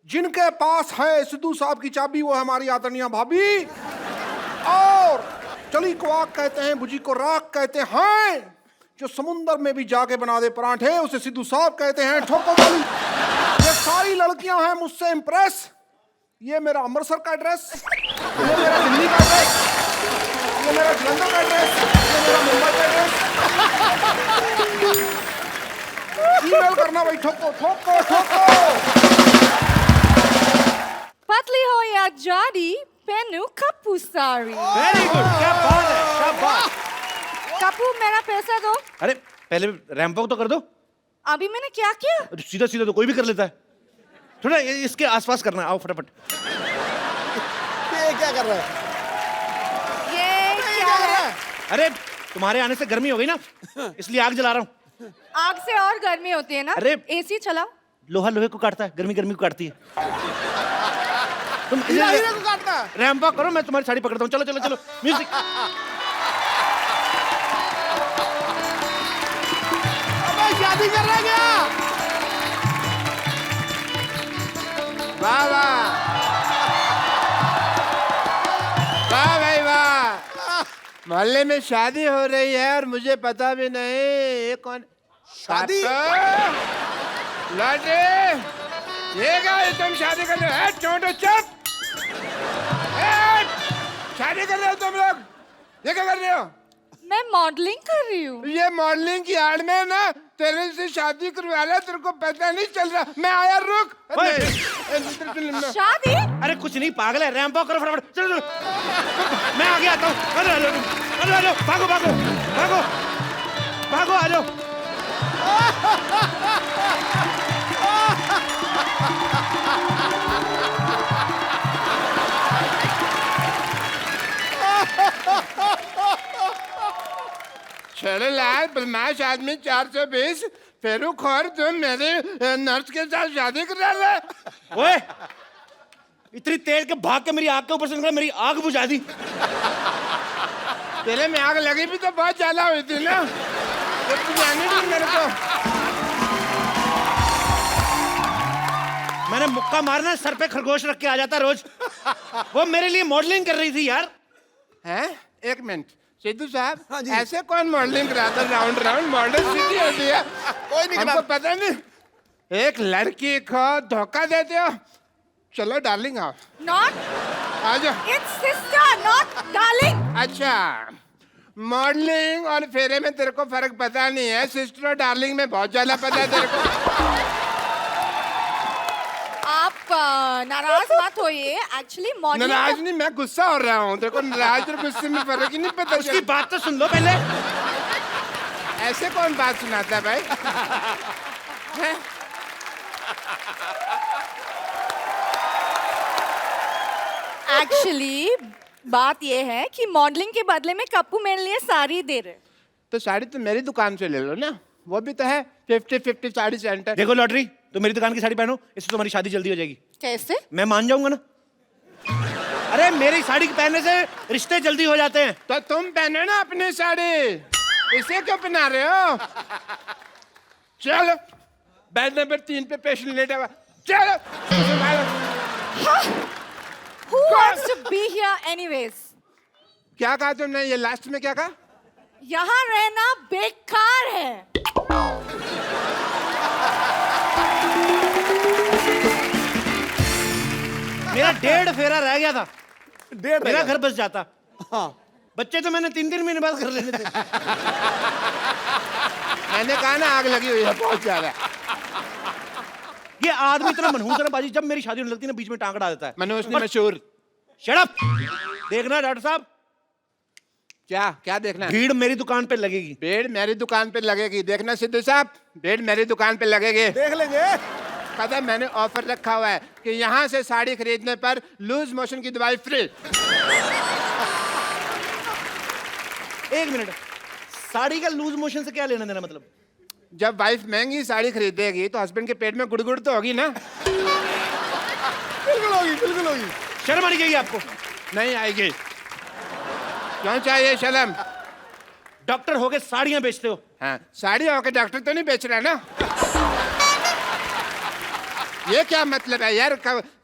जिनके पास है सिद्धू साहब की चाबी वो है हमारी आदरणीय भाभी। और चली को आग कहते हैं, भुजी को राख कहते हैं। जो समुंदर में भी जाके बना दे पराठे उसे सिद्धू साहब कहते हैं। ठोको वाली ये सारी लड़कियां हैं मुझसे इंप्रेस। ये मेरा अमृतसर का एड्रेस, ये मेरा दिल्ली का एड्रेस, ये मेरा जलंधर का एड्रेस, ये मेरा मुंबई का एड्रेस। ईमेल करना भाई, ठोको ठोको ठोको। पतली हो या जाडी पेनु कप्पू सारी। वेरी गुड, क्या बात है, शाबाश। कप्पू मेरा पैसा दो। अरे पहले रैंप वॉक तो कर दो। अभी मैंने क्या किया? सीधा सीधा तो कोई भी कर लेता है, थोड़ा इसके आसपास करना है। आओ फटाफट। ये क्या कर रहा है? ये क्या है? अरे तुम्हारे आने से गर्मी हो गई ना, इसलिए आग जला रहा हूँ। आग से और गर्मी होती है ना। अरे एसी चलाओ। लोहा लोहे को काटता है, गर्मी गर्मी को काटती है। तुम हीरा को काटना। रैंप वॉक करो, मैं तुम्हारी साड़ी पकड़ता हूँ। चलो चलो चलो, म्यूजिक। अबे शादी कर रहा है क्या? वाह वाह वाह भाई वाह। मोहल्ले में शादी हो रही है और मुझे पता भी नहीं। ये कौन शादी? लाडे ये क्या है, तुम शादी कर रहे हो? छोटो चुप। शादी कर रहे हो तुम लोग? ये क्या कर रहे हो? मैं मॉडलिंग कर रही हूँ। ये मॉडलिंग की आड़ में ना तेरे से शादी करवा लिया, तेरे को पता नहीं चल रहा। मैं आया, रुक। शादी? अरे कुछ नहीं, पागल है। रैंप वॉक करो फटाफट, चलो चलो। मैं आगे आता हूँ। अरे आ जाओ, आ जाओ, भागो भागो भागो भागो, आ जाओ। चलो लाल बदमाश आदमी 420 फेरू खोर, तुम मेरे नर्स के साथ शादी कर रहा है। ओए, इतनी तेज के भाग के मेरी आग के ऊपर से निकला, मेरी आग बुझा दी। तेरे में आग लगी भी तो बहुत ज्यादा हुई थी ना, जब तू जाने दी मेरे को। मैंने मुक्का मारना, सर पे खरगोश रख के आ जाता रोज। वो मेरे लिए मॉडलिंग कर रही थी यार। हैं? एक मिनट सिद्धू साहब, हाँ जी। ऐसे कौन मॉडलिंग कराता? राउंड राउंड मॉडल सीधी होती है। कोई नहीं हमको पता नहीं। एक लड़की को धोखा देते हो। चलो डार्लिंग आओ, Not. आ जाओ। It's sister, not darling. अच्छा, मॉडलिंग और फेरे में तेरे को फर्क पता नहीं है। सिस्टर और डार्लिंग में बहुत ज्यादा पता है तेरे को। आप नाराज मत होइए। एक्चुअली मॉडलिंग नाराज नहीं, मैं गुस्सा हो रहा हूँ। तेरे को नाराज और गुस्से में फर्क ही नहीं पता। उसकी बात तो सुन लो पहले। ऐसे कौन बात सुनाता है भाई? हैं? एक्चुअली बात ये है कि मॉडलिंग के बदले में कप्पू मेरे लिए साड़ी दे रहे। तो साड़ी तो मेरी दुकान से ले लो ना, वो भी तो है 50-50 साड़ी सेंटर। देखो लॉटरी, तुम मेरी दुकान की साड़ी पहनो, इससे तुम्हारी शादी जल्दी हो जाएगी। कैसे? मैं मान जाऊंगा ना। अरे मेरी साड़ी पहनने से रिश्ते जल्दी हो जाते हैं। तो तुम पहनो ना अपनी साड़ी, इसे क्यों पहना रहे हो? चलो बेड नंबर 3 पे पेशेंट लेटा हुआ। चलो। Who wants to be here anyways? क्या कहा तुमने? ये लास्ट में क्या कहा? यहाँ रहना बेकार है। मेरा 1.5 फेरा रह गया था, डेढ़ मेरा घर बस जाता। हाँ। बच्चे तो मैंने 3-3 महीने बाद कर लेने थे। मैंने कहा ना आग लगी हुई है बहुत ज्यादा। ये आदमी इतना मनहूस है ना बाजी, जब मेरी शादी होने लगती है ना बीच में टांग अड़ा देता है। मनोज ने मशहूर। Shut up. देखना डॉक्टर साहब, क्या क्या देखना है? भीड़ मेरी दुकान पे लगेगी। भीड़ मेरी दुकान पे लगेगी। देखना सिद्धू साहब, भीड़ मेरी दुकान पे लगेगी। देख लेंगे। पता है मैंने ऑफर रखा हुआ है कि यहाँ से साड़ी खरीदने पर लूज मोशन की दवाई फ्री। 1 मिनट, साड़ी का लूज मोशन से क्या लेना देना? मतलब जब वाइफ महंगी साड़ी खरीदेगी तो हस्बैंड के पेट में गुड़गुड़ तो होगी ना। बिल्कुल होगी, बिल्कुल होगी। शर्म आनी चाहिए आपको। नहीं आएगी। क्यों चाहिए शर्म? डॉक्टर होके साड़ियां बेचते हो। हाँ, साड़ी होकर डॉक्टर तो नहीं बेच रहा ना। ये क्या मतलब है यार?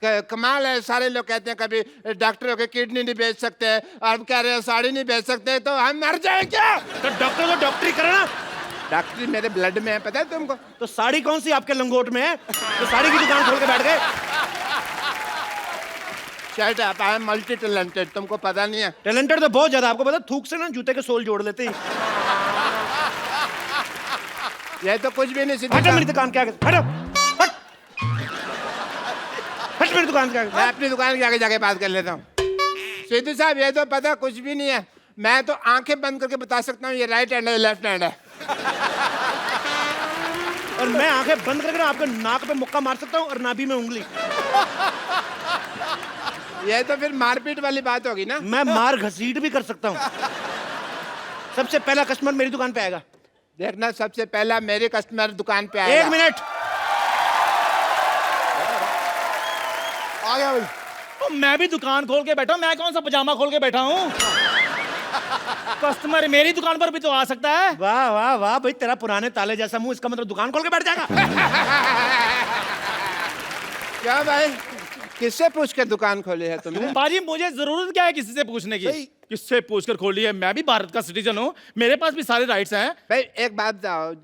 कमाल है। सारे लोग कहते हैं कभी डॉक्टरों के किडनी नहीं बेच सकते, और कह रहे हैं साड़ी नहीं बेच सकते, तो हम मर जाए क्या? तो डॉक्टर को डॉक्टरी करना। डॉक्टरी मेरे ब्लड में है, पता है तुमको? तो साड़ी कौन सी आपके लंगोट में है तो साड़ी की दुकान खोल के बैठ गए? Shut up, I am multi talented, तुमको पता नहीं है? टैलेंटेड तो बहुत ज्यादा, आपको पता थूक से ना जूते के सोल जोड़ लेते हैं। ये तो कुछ भी नहीं। सीधे हटो मेरी दुकान के आगे, हटो, हट हट मेरी दुकान के आगे। मैं अपनी दुकान के आगे जाके बात कर लेता हूँ। सीधू साहब, ये तो पता कुछ भी नहीं है। मैं तो आंखें बंद करके बता सकता हूँ ये राइट हैंड है, लेफ्ट हैंड है। और मैं आंखें बंद करके ना आपके नाक पे मुक्का मार सकता हूँ और नाभि में उंगली। ये तो फिर मारपीट वाली बात होगी ना। मैं मार घसीट भी कर सकता हूँ। सबसे पहला कस्टमर मेरी दुकान पे आएगा। देखना, सबसे पहला मेरे कस्टमर दुकान पे आएगा। 1 मिनट। आ गया भाई। तो मैं भी दुकान खोल के बैठा हूं, मैं कौन सा पजामा खोल के बैठा हूं? कस्टमर मेरी दुकान पर भी तो आ सकता है। वाह वाह वाह भाई, तेरा पुराने ताले जैसा मुंह, इसका मतलब दुकान खोल के बैठ जाएगा। क्या भाई, किससे पूछ कर दुकान खोली है तुमने? बाजी मुझे जरूरत क्या है किसी से पूछने की? सही। किससे पूछकर खोली है? मैं भी भारत का सिटीजन हूँ, मेरे पास भी सारे राइट्स हैं। भाई एक बात बताओ,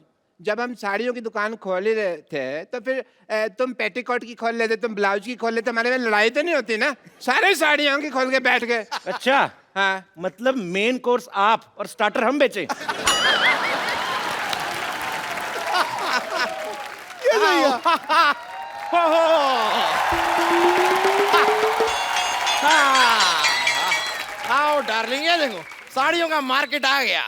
जब हम साड़ियों की दुकान खोल ही रहे थे तो फिर तुम पेटीकोट की खोल लेते, तुम ब्लाउज की खोल लेते, हमारे में लड़ाई तो नहीं होती ना? सारे साड़ियों की खोल के बैठ गए। अच्छा, हाँ, मतलब मेन कोर्स आप और स्टार्टर हम बेचे। ये सही है। आओ डार्लिंग, ये देखो साड़ियों का मार्केट आ गया।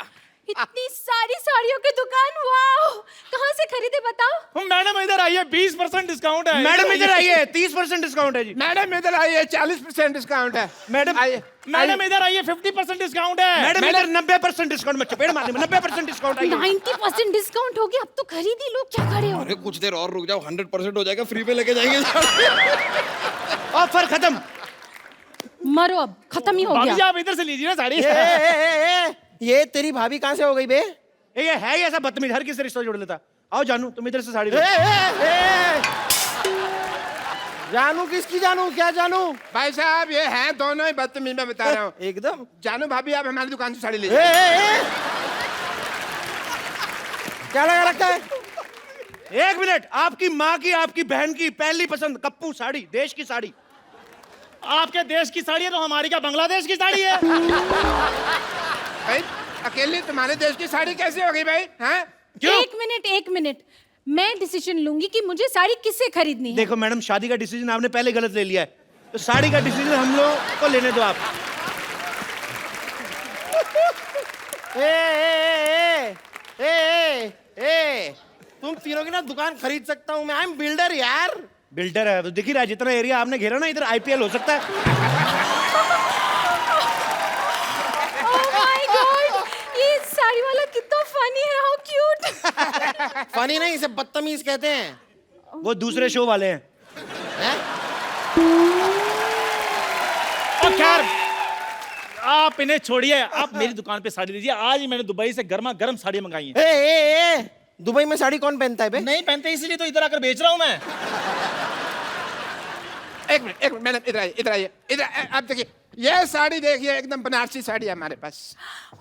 इतनी सारी साड़ियों की दुकान, वाह! कहाँ से खरीदे बताओ? मैडम इधर आइए, 20% डिस्काउंट है। मैडम इधर आइए, 30% डिस्काउंट है जी। मैडम इधर आइए, 40% डिस्काउंट है। मैडम आइए, मैडम इधर आइए, 50% डिस्काउंट है। मैडम इधर 90% डिस्काउंट में चपेट मारने में 90% डिस्काउंट आइए। 90% डिस्काउंट हो गया, अब तो खरीदी लो, क्या खड़े हो? अरे कुछ देर और रुक जाओ, 100% हो जाएगा, फ्री पे लेके जाएंगे। ऑफर खत्म। मरो, अब खत्म ही हो भाभी जी गया। आप इधर से लीजिए ना साड़ी। ये तेरी भाभी कहाँ से हो गई बे? ये है ही ऐसा बदतमीज, हर किसी से रिश्ता जोड़ लेता। आओ जानू, तुम इधर से साड़ी लो। जानू किसकी जानू? क्या जानू? भाई साहब ये हैं दोनों ही बदतमीज, मैं बता रहा हूँ। एकदम। जानू भाभी, आप हमारी दुकान से साड़ी लीजिए। क्या लगा रखा है? 1 मिनट। आपकी माँ की, आपकी बहन की पहली पसंद कप्पू साड़ी, देश की साड़ी। आपके देश की साड़ी है तो हमारी क्या बांग्लादेश की साड़ी है? भाई अकेले तुम्हारे देश की साड़ी कैसे होगी भाई? हैं? एक मिनट, मैं डिसीजन लूंगी कि मुझे साड़ी किससे खरीदनी है। देखो मैडम, शादी का डिसीजन आपने पहले गलत ले लिया है, तो साड़ी का डिसीजन हम लोग को लेने दो आप। तुम तीनों की ना दुकान खरीद सकता हूँ मैं। आई एम बिल्डर यार। बिल्डर है तो दिख ही रहा है, जितना एरिया आपने घेरा ना, इधर आईपीएल हो सकता है। Oh my God! ये साड़ी वाला कितना फनी है, हाउ क्यूट। फनी नहीं, इसे बदतमीज कहते हैं। वो दूसरे शो वाले हैं। और खैर आप इन्हें छोड़िए, आप मेरी दुकान पे साड़ी लीजिए। आज ही मैंने दुबई से गर्मा गर्म साड़ी मंगाई है। ए, दुबई में साड़ी कौन पहनता है बे? नहीं पहनते, इसीलिए तो इधर आकर बेच रहा हूँ मैं। एक मिनट मैडम, इधर आइए। आप देखिए, ये साड़ी देखिए, एकदम बनारसी साड़ी है हमारे पास।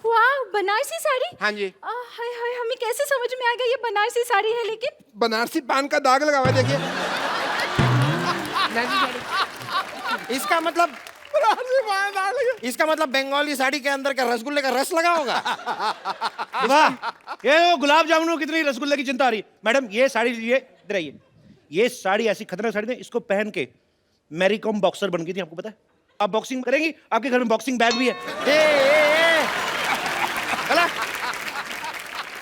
वाह, बनारसी साड़ी। हाँ जी। हाय हाय, हमें कैसे समझ में आ गया ये बनारसी साड़ी है? लेकिन बनारसी पान का दाग लगा हुआ है, देखिए। इसका मतलब बंगाली साड़ी के अंदर का रसगुल्ले का रस लगा होगा। वाह, ये गुलाब जामुन कितनी रसगुल्ले की चिंता आ रही है। मैडम ये साड़ी लीजिए, इधर आइए। ये साड़ी ऐसी खतरनाक साड़ी है, इसको पहन के मैरी कॉम बॉक्सर बन गई थी, आपको पता है? आप बॉक्सिंग करेंगी, आपके घर में बॉक्सिंग बैग भी है।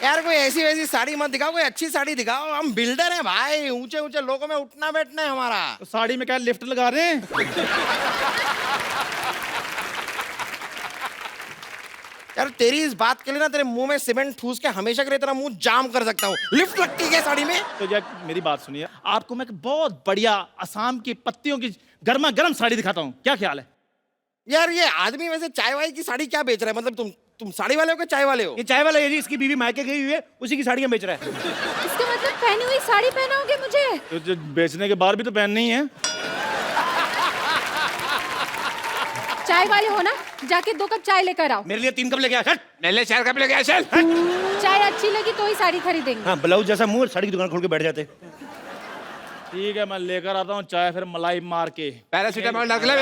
यार कोई ऐसी वैसी साड़ी मत दिखाओ, कोई अच्छी साड़ी दिखाओ। हम बिल्डर हैं भाई, ऊंचे ऊंचे लोगों में उठना बैठना है हमारा। तो साड़ी में क्या लिफ्ट लगा रहे हैं? यार तेरी इस बात के लिए ना तेरे मुंह में सीमेंट ठूस के हमेशा के लिए तेरा मुंह जाम कर सकता हूँ। लिफ्ट लगती है साड़ी में? तो जब मेरी बात सुनिए, आपको मैं एक बहुत बढ़िया असम की पत्तियों की गर्मा गर्म साड़ी दिखाता हूँ, क्या ख्याल है? यार ये आदमी वैसे चाय वाय की साड़ी क्या बेच रहा है? मतलब तुम साड़ी वाले हो कि चाय वाले हो? ये चाय वाला है जी, इसकी बीवी मायके गई हुई है, उसी की साड़ियां बेच रहा है। इसका मतलब पहनी हुई साड़ी पहनाओगे मुझे? तो जो बेचने के बाद भी तो पहननी ही है। चाय वाले हो ना, जाके 2 कप चाय लेकर आओ। मेरे लिए 3 कप लेके आ, चल। मेरे लिए 4 कप लेके आ, चल। चाय अच्छी लगी तो ही साड़ी खरीदेंगे। हाँ, ब्लाउज जैसा मुंह, साड़ी की दुकान खोल के बैठ जाते। ठीक है, मैं लेकर आता हूँ चाय, फिर मलाई मार के। पैरासीटामोल रख ले।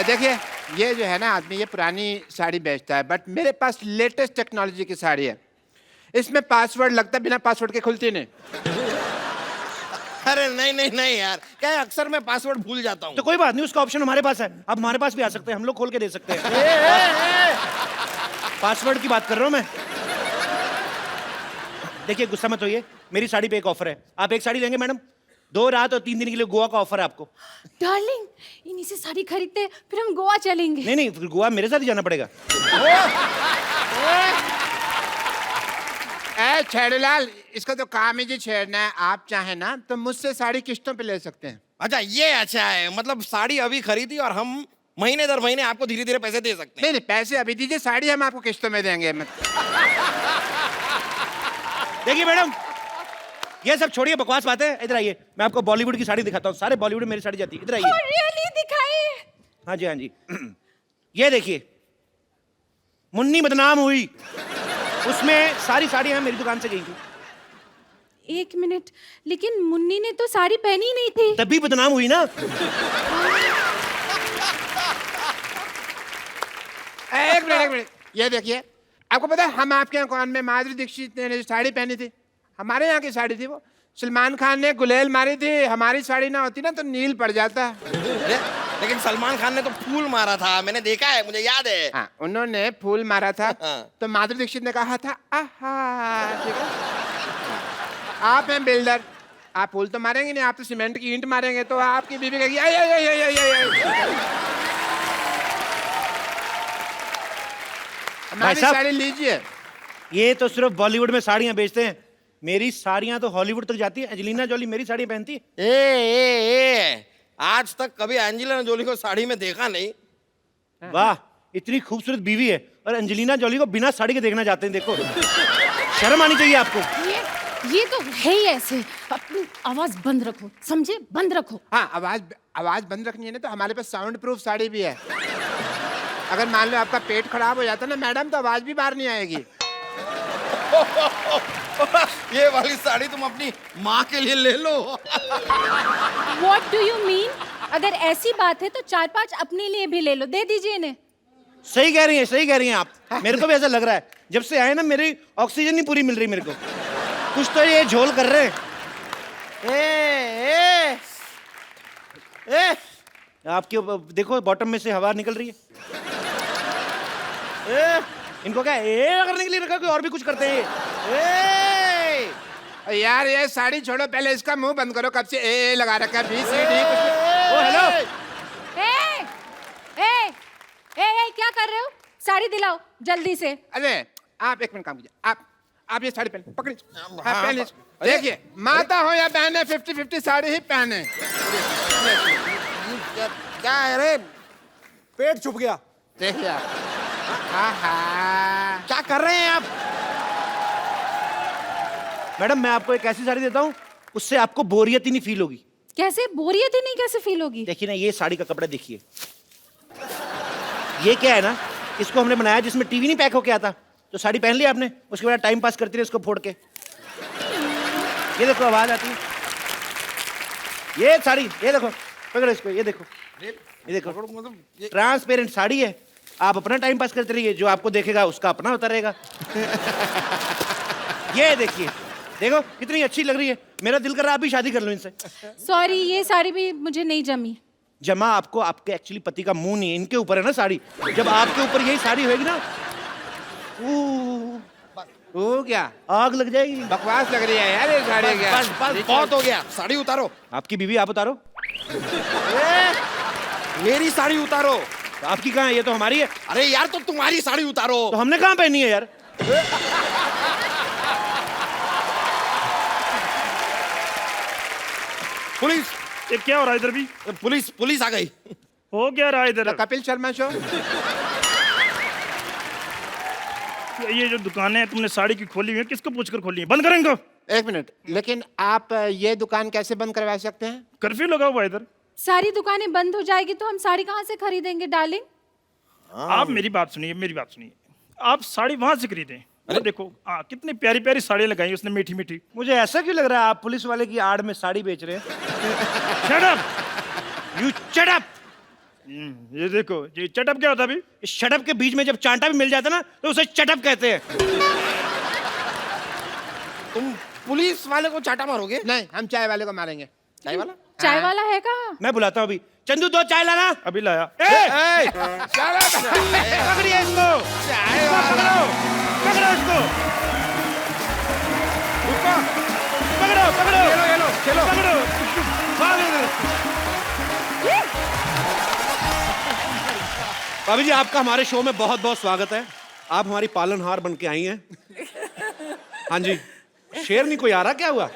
देखिए, ये जो है ना आदमी, ये पुरानी साड़ी बेचता है, बट मेरे पास लेटेस्ट टेक्नोलॉजी की साड़ी है। इसमें पासवर्ड लगता है, बिना पासवर्ड के खुलती नहीं। अरे नहीं नहीं नहीं यार, क्या है, अक्सर मैं पासवर्ड भूल जाता हूँ। तो कोई बात नहीं, उसका ऑप्शन हमारे पास है। आप हमारे पास भी आ सकते हैं, हम लोग खोल के दे सकते हैं। पासवर्ड की बात कर रहा हूँ मैं। देखिए, गुस्सा मत होइए, मेरी साड़ी पे एक ऑफर है। आप एक साड़ी लेंगे मैडम, 2 रात और 3 दिन के लिए गोवा का ऑफर है आपको। डार्लिंग, इन्हीं से साड़ी खरीदते फिर हम गोवा चलेंगे। नहीं नहीं, फिर गोवा मेरे साथ ही जाना पड़ेगा। ए छेड़ूलाल, इसका तो काम ही जी छेड़ना है। आप चाहे ना तो मुझसे साड़ी किस्तों पे ले सकते हैं। अच्छा, ये अच्छा है, मतलब साड़ी अभी खरीदी और हम महीने दर महीने आपको धीरे धीरे पैसे दे सकते हैं। नहीं नहीं, पैसे अभी दीजिए, साड़ी हम आपको किस्तों में देंगे। देखिए मैडम, ये सब छोड़िए, बकवास बातें। इधर आइए, मैं आपको बॉलीवुड की साड़ी दिखाता हूँ। सारे बॉलीवुड में मेरी साड़ी जाती है। इधर आइए। रियली दिखाइए। हाँ जी, हाँ जी। ये देखिए, मुन्नी बदनाम हुई, उसमें सारी साड़ियां मेरी दुकान से गई थी। 1 मिनट, लेकिन मुन्नी ने तो साड़ी पहनी नहीं थी। तभी बदनाम हुई ना। एक मिनट, ये देखिए, आपको पता है हम आपके यहाँ कौन में माधुरी दीक्षित ने जो साड़ी पहनी थी, हमारे यहाँ की साड़ी थी वो। सलमान खान ने गुलेल मारी थी, हमारी साड़ी ना होती ना तो नील पड़ जाता। लेकिन सलमान खान ने तो फूल मारा था, मैंने देखा है, मुझे याद है। हाँ, उन्होंने फूल मारा था हाँ। तो माधुरी दीक्षित ने कहा था आहा। ठीक है, आप हैं बिल्डर, आप फूल तो मारेंगे नहीं, आप तो सीमेंट की ईंट मारेंगे, तो आपकी बीवी कहेगी आई आई आई आई आई आई। हमारी साहब, साड़ी लीजिए। ये तो सिर्फ बॉलीवुड में साड़ियां बेचते हैं, मेरी साड़ियां तो हॉलीवुड तक जाती है। एंजेलिना जोली मेरी साड़ी पहनती है। ए, आज तक कभी एंजेलिना जोली को साड़ी में देखा नहीं। वाह, इतनी खूबसूरत बीवी है और एंजेलिना जोली को बिना साड़ी के देखना चाहते हैं। देखो, शर्म आनी चाहिए आपको। ये तो है ही ऐसे। अपनी आवाज बंद रखो, समझे? बंद रखो। हाँ, आवाज बंद रखनी है ना, तो हमारे पास साउंड प्रूफ साड़ी भी है। अगर मान लो आपका पेट खराब हो जाता ना मैडम, तो आवाज भी बाहर नहीं आएगी। ये वाली साड़ी तुम अपनी माँ के लिए ले लो। What do you mean? अगर ऐसी बात है तो 4-5 अपने लिए भी ले लो, दे दीजिए इन्हें। सही कह रही हैं, सही कह रही हैं आप। मेरे को भी ऐसा लग रहा है, जब से आए ना मेरी ऑक्सीजन नहीं पूरी मिल रही मेरे को। कुछ तो ये झोल कर रहे हैं। ए, ए, ए, आपके देखो, बॉटम में से हवा निकल रही है। इनको क्या करने के लिए रखा, कोई और भी कुछ करते हैं। यार ये साड़ी छोड़ो, पहले इसका मुंह बंद करो। कब से ए लगा रखा है, BCD कुछ। ओ हेलो, ए, क्या कर रहे हो? साड़ी दिलाओ जल्दी से। अरे आप एक मिनट काम कीजिए, आप ये साड़ी पहन पकड़ी। हाँ, पहन लीजिए। देखिए, माता हो या बहने, 50-50 साड़ी ही पहने। क्या है रे, पेट छुप गया। देखिए आप, क्या कर रहे हैं आप? मैडम मैं आपको एक ऐसी साड़ी देता हूँ, उससे आपको बोरियत ही नहीं फील होगी। कैसे बोरियत ही नहीं कैसे फील होगी? देखिए ना, ये साड़ी का कपड़ा देखिए। ये क्या है ना, इसको हमने बनाया जिसमें टीवी नहीं पैक होके आता। तो साड़ी पहन ली आपने, उसके बाद टाइम पास करती रही इसको फोड़ के। ये देखो आवाज आती है। ये साड़ी, ये देखो, पकड़ो इसको, ये देखो, ये देखो, ट्रांसपेरेंट साड़ी है। आप अपना टाइम पास करते रहिए, जो आपको देखेगा उसका अपना होता रहेगा। ये देखिए, देखो कितनी अच्छी लग रही है। मेरा दिल कर रहा है आप भी शादी कर लो इनसे। सॉरी, ये साड़ी भी मुझे नहीं जमी। जमा आपको आपके एक्चुअली पति का मुंह नहीं है, इनके ऊपर है ना साड़ी। जब आपके ऊपर यही साड़ी होगी ना, हो गया, आग लग जाएगी। बकवास लग रही है यार ये साड़ी। क्या बस बहुत हो गया, साड़ी उतारो। आपकी बीवी आप उतारो। मेरी साड़ी उतारो। तो आपकी कहाँ है? ये तो हमारी है। अरे यार, तो तुम्हारी साड़ी उतारो। तो हमने कहाँ पहनी है यार? पुलिस, ये क्या हो रहा है इधर भी? पुलिस आ गई। हो क्या रहा है इधर? कपिल शर्मा शो। ये जो दुकानें हैं तुमने साड़ी की खोली हुई है, किसको पूछकर खोली है? बंद करें इनको। एक मिनट, लेकिन आप ये दुकान कैसे बंद करवा सकते हैं? कर्फ्यू लगा हुआ है इधर। सारी दुकानें बंद हो जाएगी तो हम साड़ी कहाँ से खरीदेंगे डार्लिंग? आप मेरी बात सुनिए, मेरी बात सुनिए। आप साड़ी वहां से खरीदें। अरे देखो कितनी प्यारी प्यारी साड़ियाँ लगाई उसने, मीठी मीठी। मुझे ऐसा क्यों लग रहा है आप पुलिस वाले की आड़ में साड़ी बेच रहे हैं? Shut up, you shut up. ये देखो, ये चटअप क्या होता है अभी? इस शटअप के बीच में जब चांटा भी मिल जाता है ना तो उसे चटअप कहते हैं। तुम पुलिस वाले को चाटा मारोगे? नहीं, हम चाय वाले को मारेंगे। चाय वाला? चाय वाला है कहाँ? मैं बुलाता हूँ अभी। चंदू 2 चाय लाना। अभी लाया। पकड़िए इसको, पकड़ो पकड़ो इसको, पकड़ो पकड़ो, चलो पकड़ो। भाभी जी, आपका हमारे शो में बहुत बहुत स्वागत है। आप हमारी पालनहार बन के आई हैं। हाँ जी, शेर नहीं कोई आ रहा, क्या हुआ?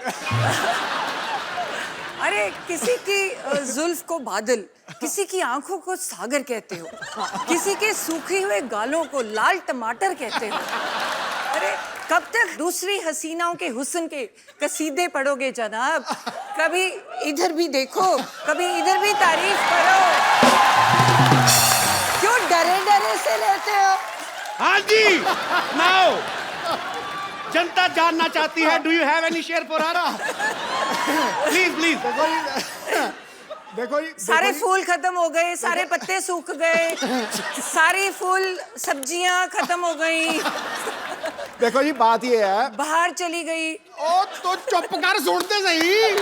अरे किसी की जुल्फ को बादल, किसी की आंखों को सागर कहते हो, किसी के सूखे हुए गालों को लाल टमाटर कहते हो। अरे कब तक दूसरी हसीनाओं के हुस्न के कसीदे पढ़ोगे जनाब? कभी इधर भी देखो, कभी इधर भी तारीफ करो। क्यों डरे डरे से रहते हो? हाँ जी, नाउ जनता जानना चाहती है, do you have any share for her? Please please. देखो जी, सारे फूल खत्म हो गए, सारे पत्ते सूख गए, सारी फूल सब्जियां खत्म हो गई, देखो जी, बात ये है। बाहर चली गई। ओ तो चुप कर, सुनते सही।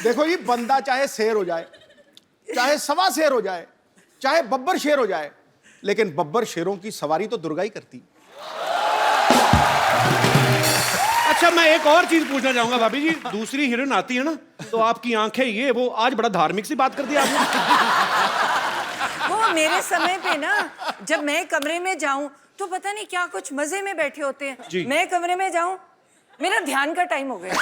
देखो जी, बंदा चाहे शेर हो जाए, चाहे सवा शेर हो जाए, चाहे बब्बर शेर हो जाए, लेकिन बब्बर शेरों की सवारी तो दुर्गा ही करती। अच्छा, मैं एक और चीज पूछना चाहूंगा भाभी जी। दूसरी हीरोइन आती है ना तो आपकी आंखें ये वो, आज बड़ा धार्मिक सी बात कर दी आपने। वो मेरे समय पे ना, जब मैं कमरे में जाऊं तो पता नहीं क्या कुछ मजे में बैठे होते हैं। मैं कमरे में जाऊं, मेरा ध्यान का टाइम हो गया।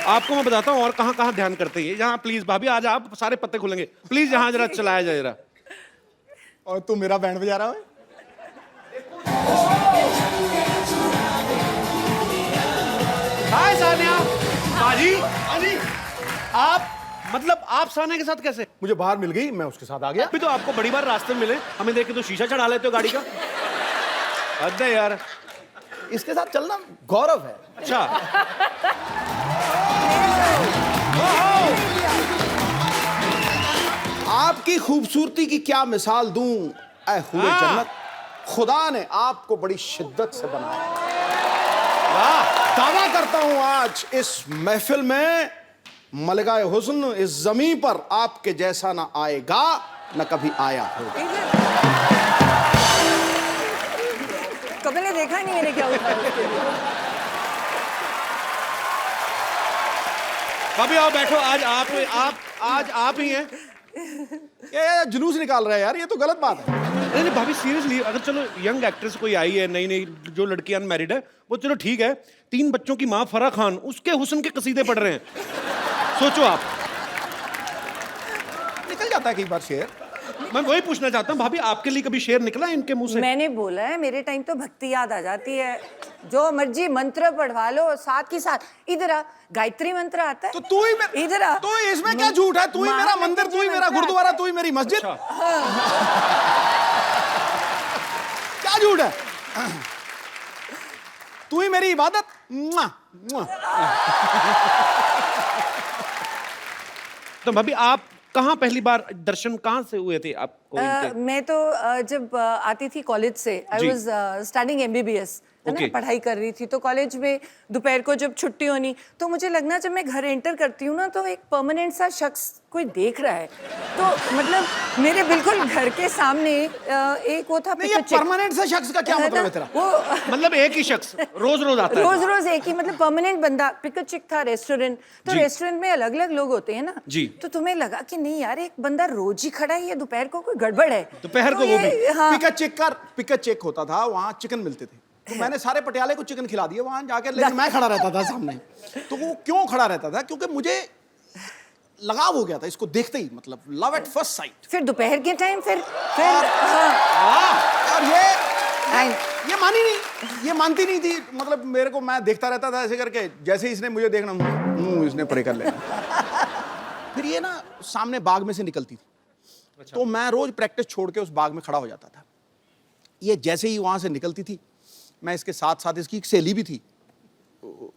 आपको मैं बताता हूँ और कहाँ कहाँ ध्यान करते हैं। यहाँ प्लीज भाभी, आज आप सारे पत्ते खुलेंगे प्लीज, यहाँ जरा चलाया जाए जरा। और तू मेरा बैंड बजा रहा है। हाय सानिया। बाजी, आप मतलब आप सानिया के साथ कैसे? मुझे बाहर मिल गई, मैं उसके साथ आ गया। अभी तो आपको बड़ी बार रास्ते में मिले, हमें देख के तो शीशा चढ़ा लेते हो गाड़ी का। हद है यार। इसके साथ चलना गौरव है। अच्छा, आपकी खूबसूरती की क्या मिसाल दूं, ऐ हुए जन्नत, खुदा ने आपको बड़ी शिद्दत से बनाया। दावा करता हूं आज इस महफिल में मलगाए हुस्न इस जमीन पर आपके जैसा ना आएगा, न कभी आया होगा। कभी ने देखा नहीं मैंने क्या उठाया उसके लिए। भाभी आओ बैठो। आज आप ही हैं। ये जुलूस निकाल रहा है यार, ये तो गलत बात है। नहीं भाभी, सीरियसली, अगर चलो यंग एक्ट्रेस कोई आई है, नई नई जो लड़की अनमैरिड है, वो चलो ठीक है। 3 बच्चों की माँ फराह खान, उसके हुस्न के कसीदे पढ़ रहे हैं। सोचो आप, निकल जाता है कई बार शेर। मैं वही पूछना चाहता हूँ भाभी, आपके लिए कभी शेर निकला है इनके मुंह से? मैंने बोला है, मेरे टाइम तो भक्ति याद आ जाती है। जो मर्जी मंत्र पढ़वा लो, साथ के साथ इधर आ, गायत्री मंत्र आता है। तो तू ही इधर आ। तो इसमें क्या झूठ है? तू ही मेरा मंदिर, तू ही मेरा गुरुद्वारा, तू ही मेरी मस्जिद। क्या झूठ है? तू ही मेरी इबादत। मुआ, मुआ। तो भाभी आप कहाँ पहली बार दर्शन कहाँ से हुए थे आपको इनके? मैं तो जब आती थी कॉलेज से, आई वाज स्टडीइंग MBBS, है ना, पढ़ाई कर रही थी। तो कॉलेज में दोपहर को जब छुट्टी होनी तो मुझे लगना, जब मैं घर एंटर करती हूँ ना, तो एक परमानेंट सा शख्स कोई देख रहा है। तो मतलब मेरे बिल्कुल घर के सामने एक वो था। नहीं, ये परमानेंट से शख्स का क्या मतलब है तेरा? वो मतलब एक ही शख्स रोज रोज आता है? रोज रोज एक ही, मतलब परमानेंट बंदा। पिक अ चिक था रेस्टोरेंट, तो रेस्टोरेंट में अलग अलग लोग होते हैं ना जी। तो तुम्हें लगा कि नहीं यार, एक बंदा रोज ही खड़ा है, ये दोपहर को कोई गड़बड़ है। दोपहर तो को वो भी? हाँ। पिक अ चेक होता था, वहाँ चिकन मिलते थे। तो मैंने सारे पटियाले को चिकन खिला दिया वहां जाकर, लेकिन मैं खड़ा रहता था सामने। तो वो क्यों खड़ा रहता था? क्योंकि मुझे लगाव हो गया था इसको देखते ही, मतलब लव एट फर्स्ट साइट। फिर दोपहर के टाइम फिर हाँ, और ये मानी नहीं, ये मानती नहीं थी, मतलब मेरे को, मैं देखता रहता था ऐसे करके, जैसे ही इसने मुझे देखना इसने परे कर लेना। फिर ये ना सामने बाग में से निकलती थी, तो मैं रोज प्रैक्टिस छोड़ के उस बाग में खड़ा हो जाता था। ये जैसे ही वहां से निकलती थी, मैं इसके साथ साथ, इसकी एक सहेली भी थी,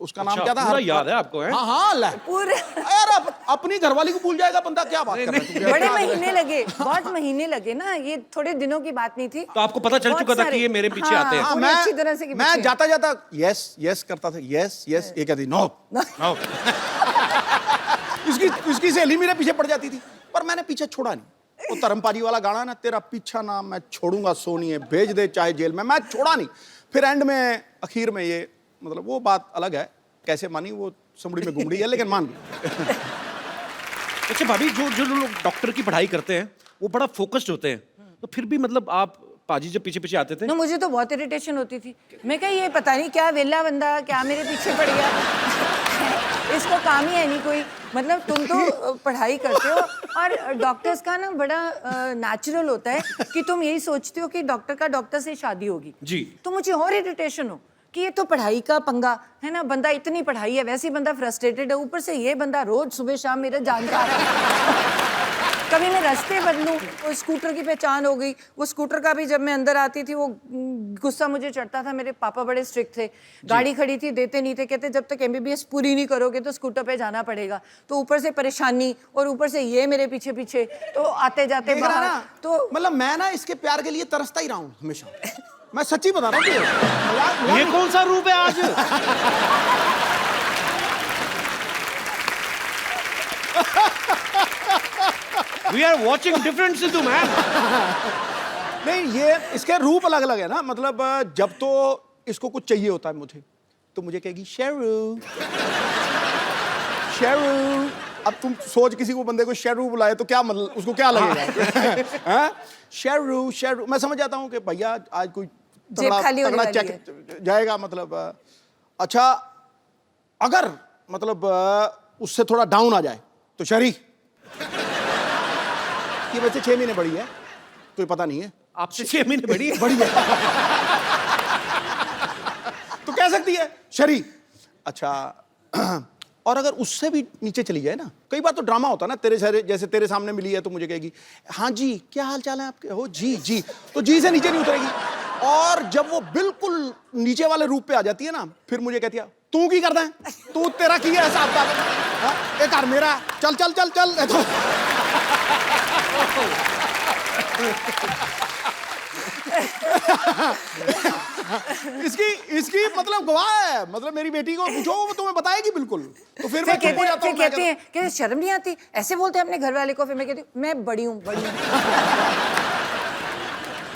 उसका नाम क्या था? पूरा याद है आपको? है? हाँ हाँ, ले पूरे यार अपनी घरवाली को भूल जाएगा बंदा, क्या बात कर रहा है? बड़े महीने लगे, बहुत महीने लगे ना, ये थोड़े दिनों की बात नहीं थी। तो आपको पता चल बहुत चुका था सारे। कि ये मेरे पीछे आते हैं? हाँ, पूरी अच्छी तरह से कि मैं पीछे। जाता जाता यस यस करता था, यस यस, ये कहती नो। इसकी सहेली मेरे पीछे पड़ जाती थी, पर मैंने पीछे छोड़ा नहीं। वो धर्मपाजी वाला गाना ना, तेरा पीछा ना मैं छोड़ूंगा सोनिए, भेज दे चाहे जेल में, मैं छोड़ा नहीं। फिर एंड में, आखिर में, ये मतलब वो बात अलग है, कैसे मानी वो सुमड़ी में घुमड़ी है, लेकिन मान गई। अच्छा भाभी, जो लोग डॉक्टर की पढ़ाई करते हैं वो बड़ा फोकस्ड होते हैं, तो फिर भी मतलब आप पाजी जब पीछे पीछे आते थे? ना, मुझे तो बहुत इरिटेशन होती थी। मैं कहा ये पता नहीं क्या वेला बंदा क्या मेरे पीछे पड़ गया, इसको काम ही है नहीं कोई। मतलब तुम तो पढ़ाई करते हो, और डॉक्टर्स का ना बड़ा नेचुरल होता है कि तुम यही सोचते हो कि डॉक्टर का डॉक्टर से शादी होगी जी। तो मुझे और इरिटेशन हो कि ये तो पढ़ाई का पंगा है ना, बंदा इतनी पढ़ाई है, वैसे ही बंदा फ्रस्ट्रेटेड है, ऊपर से ये बंदा रोज सुबह शाम मेरे जान का कभी मैं रास्ते बदलूं, वो स्कूटर की पहचान हो गई। वो स्कूटर का भी जब मैं अंदर आती थी, वो गुस्सा मुझे चढ़ता था। मेरे पापा बड़े स्ट्रिक्ट थे, गाड़ी खड़ी थी देते नहीं थे, कहते जब तक MBBS पूरी नहीं करोगे तो स्कूटर पे जाना पड़ेगा। तो ऊपर से परेशानी, और ऊपर से ये मेरे पीछे पीछे, तो आते जाते देख रहा बाहर ना, तो मतलब मैं ना इसके प्यार के लिए तरसता ही रहा हूँ हमेशा। मैं सच्ची बता रहा हूँ। ये कौन सा रूप है आज? We are watching different Sidhu, man. नहीं, ये इसके रूप अलग अलग है ना, मतलब जब तो इसको कुछ चाहिए होता है मुझे, तो मुझे कहेगी शेरू शेरू। अब तुम सोच, किसी को बंदे को शेरू बुलाए तो क्या मतलब, उसको क्या लगेगा? हाँ? शेरू शेरू, मैं समझ जाता हूँ कि भैया आज कोई जेब खाली होने वाली चेक जाएगा, मतलब अच्छा अगर मतलब उससे थोड़ा डाउन आ जाए तो शरी, ये बच्चे 6 महीने बड़ी है तो ये पता नहीं है, आपसे 6 महीने बड़ी है? बड़ी है तो कह सकती है शरी। अच्छा और अगर उससे भी नीचे चली जाए ना, कई बार तो ड्रामा होता है ना, तेरे सारे जैसे तेरे सामने मिली है तो मुझे कहेगी हाँ जी क्या हाल चाल है आपके, हो जी जी, तो जी से नीचे नहीं उतरेगी। और जब वो बिल्कुल नीचे वाले रूप पे आ जाती है ना, फिर मुझे कहती है तू की करता है, तू तेरा की है हिसाब का, एक कार मेरा, चल चल चल चल। इसकी मतलब गवाह है, मतलब मेरी बेटी को पूछो वो तुम्हें बताएगी बिल्कुल। तो फिर मैं चुप हो जाता हूं, कहते हैं कि शर्म नहीं आती, ऐसे बोलते हैं अपने घर वाले को। फिर मैं कहती हूँ मैं बड़ी हूँ, बड़ी हूँ।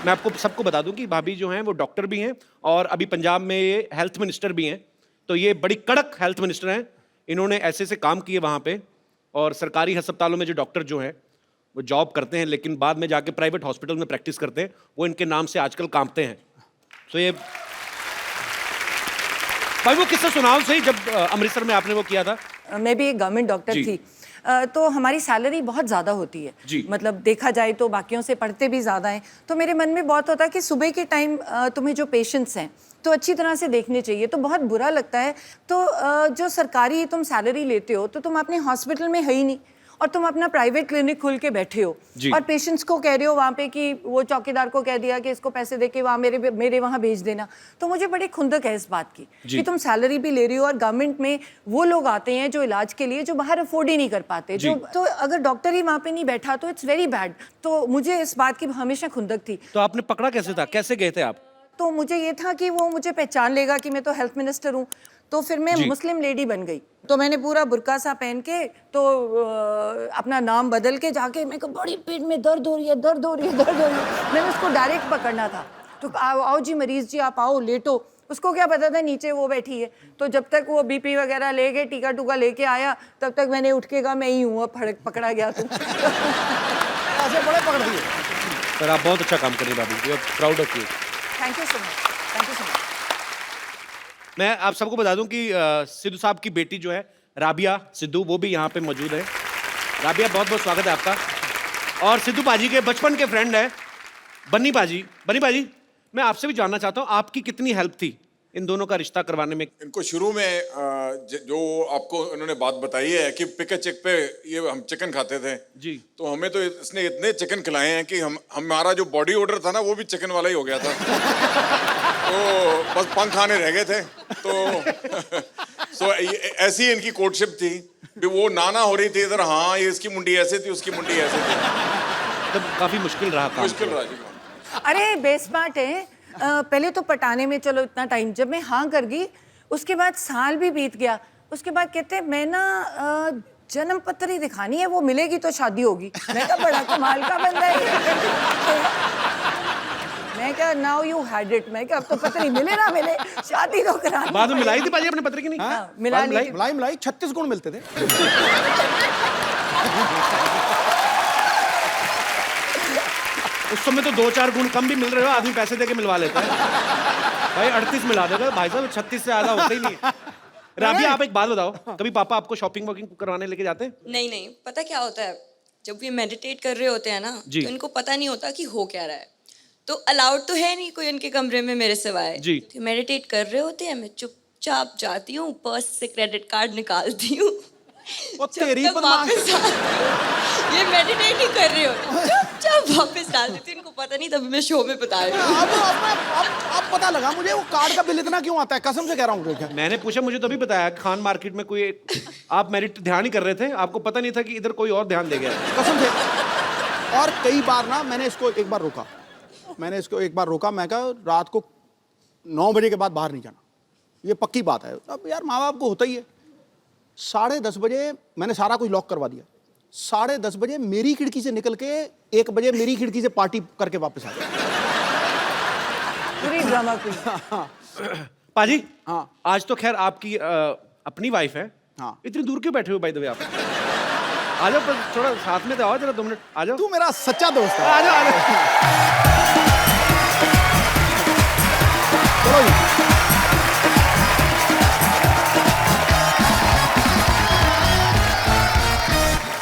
मैं आपको सबको बता दूं कि भाभी जो हैं वो डॉक्टर भी हैं और अभी पंजाब में ये हेल्थ मिनिस्टर भी हैं, तो ये बड़ी कड़क हेल्थ मिनिस्टर हैं। इन्होंने ऐसे ऐसे काम किए वहाँ पे, और सरकारी अस्पतालों में जो डॉक्टर जो हैं वो जॉब करते हैं लेकिन बाद में जाके प्राइवेट हॉस्पिटल में प्रैक्टिस करते हैं, वो इनके नाम से आजकल कांपते हैं। तो ये भाई वो किस्सा सुनाओ सही, जब अमृतसर में आपने वो किया था। मैं भी एक गवर्नमेंट डॉक्टर थी, तो हमारी सैलरी बहुत ज़्यादा होती है जी। मतलब देखा जाए तो बाकियों से पढ़ते भी ज़्यादा हैं। तो मेरे मन में बहुत होता है कि सुबह के टाइम तुम्हें जो पेशेंट्स हैं तो अच्छी तरह से देखने चाहिए, तो बहुत बुरा लगता है। तो जो सरकारी तुम सैलरी लेते हो तो तुम अपने हॉस्पिटल में है ही नहीं, और तुम अपना प्राइवेट क्लिनिक खोल के बैठे हो और पेशेंट्स को कह रहे हो वहाँ पे कि वो चौकीदार को कह दिया कि इसको पैसे देके वहाँ मेरे वहाँ भेज देना। तो मुझे बड़ी खुंदक है इस बात की कि तुम सैलरी भी ले रही हो और गवर्नमेंट में वो लोग आते हैं जो इलाज के लिए जो बाहर अफोर्ड ही नहीं कर पाते, जो तो अगर डॉक्टर ही वहाँ पे नहीं बैठा तो इट्स वेरी बैड। तो मुझे इस बात की हमेशा खुंदक थी। तो आपने पकड़ा कैसे था, कैसे गए थे आप? तो मुझे ये था कि वो मुझे पहचान लेगा कि मैं तो हेल्थ मिनिस्टर हूँ, तो फिर मैं मुस्लिम लेडी बन गई। तो मैंने पूरा बुर्का सा पहन के तो अपना नाम बदल के जाके, मैं बड़ी पेट में दर्द हो रही है, दर्द हो रही है, दर्द हो रही है। मैंने उसको डायरेक्ट पकड़ना था, तो आओ जी मरीज जी आप आओ लेटो। उसको क्या पता था नीचे वो बैठी है। तो जब तक वो BP वगैरह लेके टीका टूका लेके आया तब तक मैंने उठ के कहा मैं ही हूँ, पकड़ा गया तुम। ऐसे बड़े पकड़ दिए। सर आप बहुत अच्छा काम कर रही हैं भाभी, we are proud of you. Thank you so much, thank you so much. मैं आप सबको बता दूं कि सिद्धू साहब की बेटी जो है राबिया सिद्धू, वो भी यहाँ पे मौजूद है। राबिया, बहुत बहुत स्वागत है आपका। और सिद्धू पाजी के बचपन के फ्रेंड है बन्नी पाजी। बन्नी पाजी, मैं आपसे भी जानना चाहता हूँ आपकी कितनी हेल्प थी इन दोनों का रिश्ता करवाने में? इनको शुरू में जो आपको उन्होंने बात बताई है कि पिक चेक पे ये हम चिकन खाते थे जी। तो हमें तो इसने इतने चिकन खिलाए हैं कि हमारा जो बॉडी ऑर्डर था ना वो भी चिकन वाला ही हो गया था। तो बस पंख आने रह गए थे। तो ऐसी इनकी कोर्टशिप थी कि वो नाना हो रही थी इधर, हाँ ये इसकी मुंडी ऐसे थी उसकी मुंडी ऐसे थी। तब काफी मुश्किल रहा काम। मुश्किल रहा जी। अरे बेस्मार्ट है। पहले तो पटाने में चलो इतना टाइम, जब मैं हाँ कर गई उसके बाद साल भी बीत गया। उसके बाद कहते मैं ना जन्म पत्र ही दिखानी है, वो मिलेगी तो शादी होगी। मैं कहा बड़ा कमाल का बंदा है ये। मैं कहा नाउ यू हैड इट। मैं कहा अब तो पत्र ही मिले ना मिले, शादी तो करा। बाद में मिलाई थी पाजी अपने पत्र की नहीं? हाँ, मिला ली। मलाई 36 गुण मिलते थे। उस समय तो 2-4 गुण कम भी मिल रहे हो, आदमी पैसे देके मिलवा लेता है। भाई 38 मिला देगा भाई साहब, 36 से ज्यादा होता ही नहीं है। राबिया, आप एक बात बताओ, कभी पापा आपको शॉपिंग वॉकिंग करवाने लेके जाते हैं? नहीं नहीं, पता क्या होता है, जब ये मेडिटेट कर रहे होते हैं ना जी। तो इनको पता नहीं होता कि हो क्या रहा है। तो अलाउड तो है नहीं कोई उनके कमरे में मेरे सिवाय जी। तो मेडिटेट कर रहे होते हैं, मैं चुपचाप जाती हूँ, पर्स से क्रेडिट कार्ड निकालती हूँ। वो जब तेरी तक बदमाश। वापस आती हूँ, ये मेडिटेट ही कर रहे हो, चुपचाप वापस डाल देती हूँ। इनको पता नहीं, तभी मैं शो में बता रही हूँ। अब पता लगा मुझे वो कार्ड का बिल इतना क्यों आता है, कसम से कह रहा हूँ। मैंने पूछा, मुझे तभी बताया खान मार्केट में कोई आप मेरिट ध्यान ही कर रहे थे, आपको पता नहीं था कि इधर कोई और ध्यान दे गया। कसम से। और कई बार ना मैंने इसको एक बार रोका, मैं कहा रात को 9 बजे के बाद बाहर नहीं जाना, ये पक्की बात है। अब यार माँ बाप को होता ही है। 10:30 बजे मैंने सारा कुछ लॉक करवा दिया। 10:30 बजे मेरी खिड़की से निकल के 1 बजे मेरी खिड़की से पार्टी करके वापस आ गया। पूरी ड्रामा क्वीन। पाजी, हाँ। आज तो खैर आपकी अपनी वाइफ है। हाँ। इतनी दूर क्यों बैठे हो बाय द वे आप? आ जाओ, पर थोड़ा साथ में तो आओ, जरा 2 मिनट आ जाओ। तू मेरा सच्चा दोस्त है। आ जाओ, आ जाओ। चलो जी।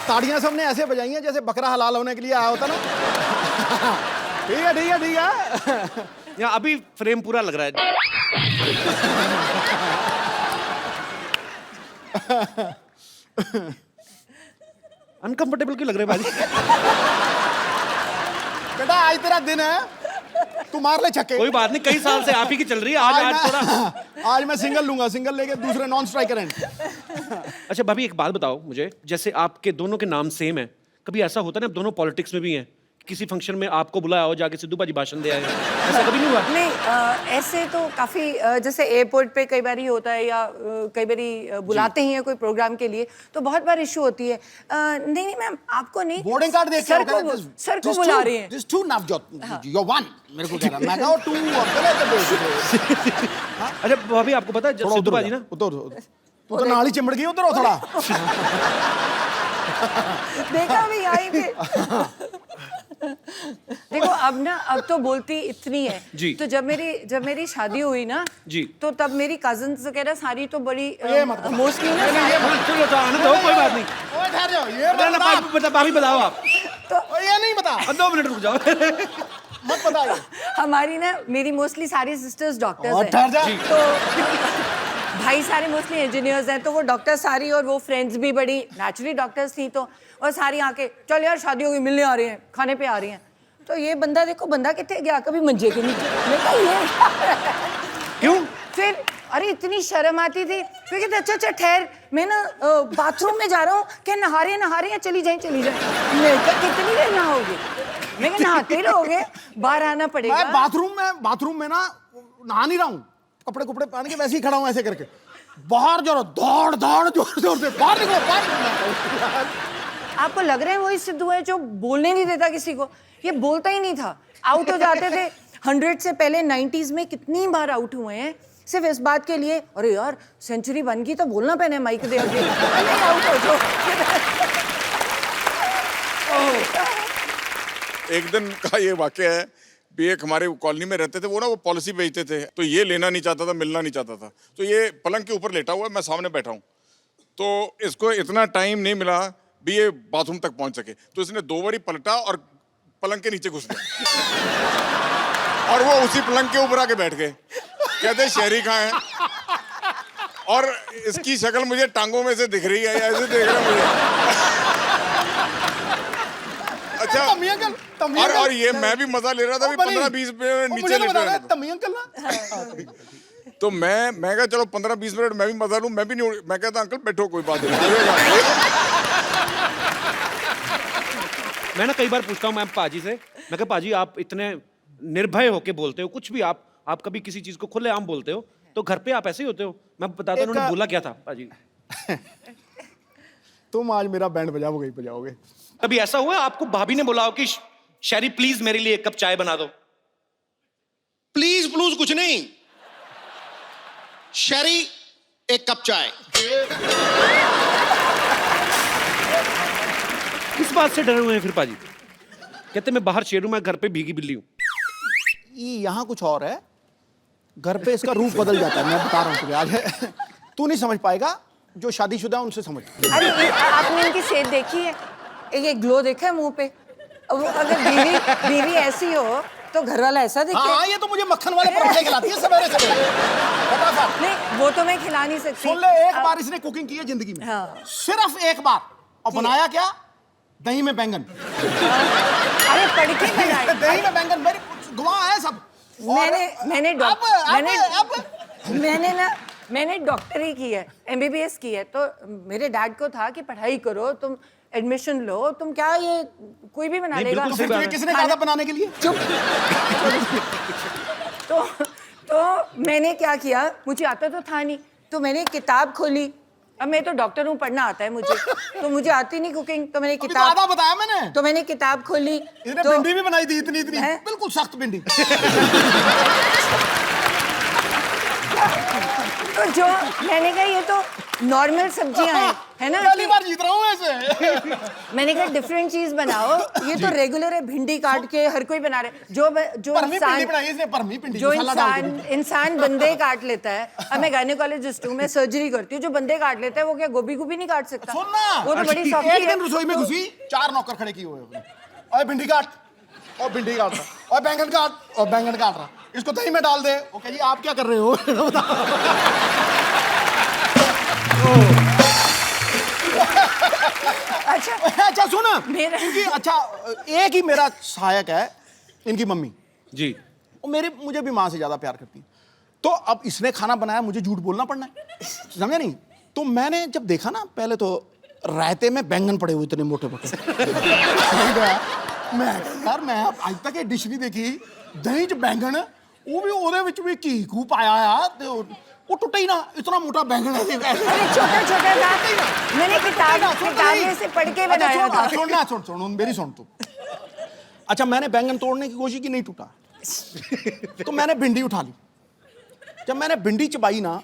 ताड़ियां सबने ऐसे बजाई हैं जैसे बकरा हलाल होने के लिए आया होता ना। ठीक है ठीक है ठीक है। यहाँ अभी फ्रेम पूरा लग रहा है। अनकंफर्टेबल क्यों लग रहे हैं बाजी? बेटा आज तेरा दिन है, तू मार ले छक्के। कोई बात नहीं, कई साल से आप ही की चल रही है। आज थोड़ा आज मैं सिंगल लूंगा, सिंगल लेके दूसरे नॉन स्ट्राइकर एंड। अच्छा भाभी, एक बात बताओ मुझे, जैसे आपके दोनों के नाम सेम है, कभी ऐसा होता है ना, आप दोनों पॉलिटिक्स में भी हैं, किसी फंक्शन में आपको बुलाया हो, जाके सिद्धू पाजी भाषण दे आए, ऐसा कभी नहीं हुआ? नहीं, ऐसे तो काफ़ी जैसे एयरपोर्ट पे कई बार ही होता है, या कई बार बुलाते ही हैं कोई प्रोग्राम के लिए, तो बहुत बार इशू होती है। नहीं नहीं मैम, आपको नहीं, बोर्डिंग कार्ड देख सर को बुला रहे हैं। This to Navjot, you won, मेरे को कह रहा मैं कहा टू अकेले। अच्छा भाभी, आपको पता है सिद्धू पाजी ना, उधर तू तो नाली चिमड़ गई उधर हो थोड़ा। देखा भी आई पे। देखो अब तो बोलती इतनी है जी। तो जब मेरी शादी हुई ना जी, तो तब मेरी कजिन्स वगैरह सारी तो बड़ी मोस्टली ना चलो तो आने दो, कोई बात नहीं। ओए ठहर जाओ, ये भाभी बताओ आप। तो ये नहीं बता, 2 मिनट रुक जाओ। मत बताइए। हमारी ना मेरी मोस्टली सारी सिस्टर्स डॉक्टर्स और ठहर जा। हैं, तो भाई सारे मोस्टली इंजीनियर्स हैं, तो वो डॉक्टर सारी, और वो फ्रेंड्स भी बड़ी नेचुरली डॉक्टर्स थी, तो और सारी आके चल यार शादी होगी, मिलने आ रही हैं, खाने पे आ रही हैं। तो ये बंदा देखो, बंदा कितने गया कभी मंजे के नीचे। मैं कहा ये क्यों? फिर अरे इतनी शर्म आती थी, फिर कहते अच्छा ठहर, मैं ना बाथरूम में जा रहा हूँ, क्या नहा रहे हैं, चली जाए। मैं कहा कितनी देर नहाओगे? मैं कहा नहाते रहोगे, बाहर आना पड़ेगा। मैं बाथरूम में ना नहा नहीं रहा हूँ, कपड़े पहन के वैसे ही खड़ा हूँ ऐसे करके। बाहर जरा दौड़ जोर से बाहर निकलो। आपको लग रहा है वही सिद्धू है जो बोलने नहीं देता किसी को? ये बोलता ही नहीं था, आउट हो जाते थे। 100 से पहले 90s में कितनी बार आउट हुए हैं सिर्फ इस बात के लिए, अरे यार सेंचुरी बन गई तो बोलना पहने माइक दे आगे, नहीं आउट हो जाओ। एक दिन का ये वाकया है भी, एक हमारे कॉलोनी में रहते थे, वो ना वो पॉलिसी बेचते थे, तो ये लेना नहीं चाहता था, मिलना नहीं चाहता था, तो ये पलंग के ऊपर लेटा हुआ है, मैं सामने बैठा हूँ, तो इसको इतना टाइम नहीं मिला, भी ये बाथरूम तक पहुंच सके। तो इसने 2 बारी पलटा और पलंग के नीचे घुस गया और वो उसी पलंग के ऊपर आके बैठ गए। कहते शहरी कहाँ है, और इसकी शक्ल मुझे टांगों में से दिख रही है, ऐसे देख रहा है मुझे। अच्छा, और ये मैं भी मजा ले रहा था, 15-20 मिनट नीचे लेट रहा था। तो मैं कहा चलो 15-20 मिनट मैं भी मजा लूं, मैं भी नहीं, मैं कहता अंकल बैठो कोई बात नहीं। मैं ना कई बार पूछता हूँ मैं पाजी से, मैं कहा पाजी आप इतने निर्भय होके बोलते हो, कुछ भी आप कभी किसी चीज को खुलेआम बोलते हो, तो घर पे आप ऐसे ही होते हो? मैं बताता हूँ उन्होंने बोला क्या था पाजी। तुम आज मेरा बैंड बजाओगे ही बजाओगे। कभी ऐसा हुआ आपको भाभी ने बोला हो कि शहरी प्लीज मेरे लिए 1 कप चाय बना दो? प्लीज प्लूज कुछ नहीं, शरी 1 कप चाय। किस बात से डरे हुए हैं फिर पाजी? कहते मैं बाहर शेर हूं, मैं घर पे भीगी बिल्ली हूं। यहाँ कुछ और है, घर पे इसका रूप बदल जाता है। मैं बता रहा हूँ तुझे आज। तू नहीं समझ पाएगा, जो शादीशुदा है उनसे समझ। अरे आपने इनकी शेप देखी है? एक ग्लो देखा है मुंह पे? अब अगर बीवी ऐसी हो तो घर वाला ऐसा दिखे? हाँ, ये तो मुझे मक्खन वाले पराठे खिलाती है सवेरे सवेरे। नहीं, वो तो मैं खिला नहीं सकती। सुन ले, एक बार इसने कुकिंग की है जिंदगी में। हाँ। सिर्फ एक बार, और बनाया क्या? दही में बैंगन। अरे पढ़ के बनाई। दही में बैंगन, मेरी गवाह है सब। मैंने डॉक्टरी की है, MBBS की है, तो मेरे डैड को था कि पढ़ाई करो, तुम एडमिशन लो, तुम क्या ये कोई भी बना लेगा। तो फिर किसने कहा था बनाने के लिए? चुप। तो मैंने क्या किया, मुझे आता तो था नहीं, तो मैंने किताब खोली। अब मैं तो डॉक्टर हूँ, पढ़ना आता है मुझे, तो मुझे आती नहीं कुकिंग, तो मैंने किताब, आधा बताया मैंने, तो मैंने किताब खोली। इसने भिंडी भी बनाई थी, इतनी बिल्कुल सख्त भिंडी। तो जो मैंने कहा ये तो नॉर्मल सब्जियां हैं, है ना? पहली बार जीत रहा हूँ ऐसे। मैंने कहा डिफरेंट चीज बनाओ, ये तो रेगुलर है, भिंडी काट के हर कोई बना रहे। जो इंसान बंदे काट लेता है। अब मैं गायनेकोलॉजिस्ट हूँ, मैं सर्जरी करती हूँ, जो बंदे काट लेता है वो क्या गोभी नहीं काट सकता? वो तो बड़ी सॉफ्ट है। एक दिन रसोई में घुसी, 4 नौकर खड़े किए हुए, और भिंडी काट, और भिंडी काट रहा, और बैंगन काट, और बैंगन काट रहा, इसको दही में डाल दे। ओके जी, आप क्या कर रहे हो? अच्छा सुन, इनकी अच्छा एक ही मेरा सहायक है, इनकी मम्मी जी। वो मुझे भी माँ से ज्यादा प्यार करती है। तो अब इसने खाना बनाया, मुझे झूठ बोलना पड़ना है, समझा नहीं? तो मैंने जब देखा ना, पहले तो रायते में बैंगन पड़े हुए इतने मोटे मोटे। मैं आज तक ये डिश नहीं देखी, दही च बैंगन, वो भी ओदे विच भी घी घू पाया है, वो टूटा ही ना, इतना मोटा बैंगन है। अरे छोटा छोटा था, मैंने किताब में से पढ़ के बनाया था। सुन मेरी सुन तू। अच्छा, मैंने बैंगन तोड़ने की कोशिश की, नहीं टूटा। तो मैंने भिंडी उठा ली। जब मैंने भिंडी चबाई ना,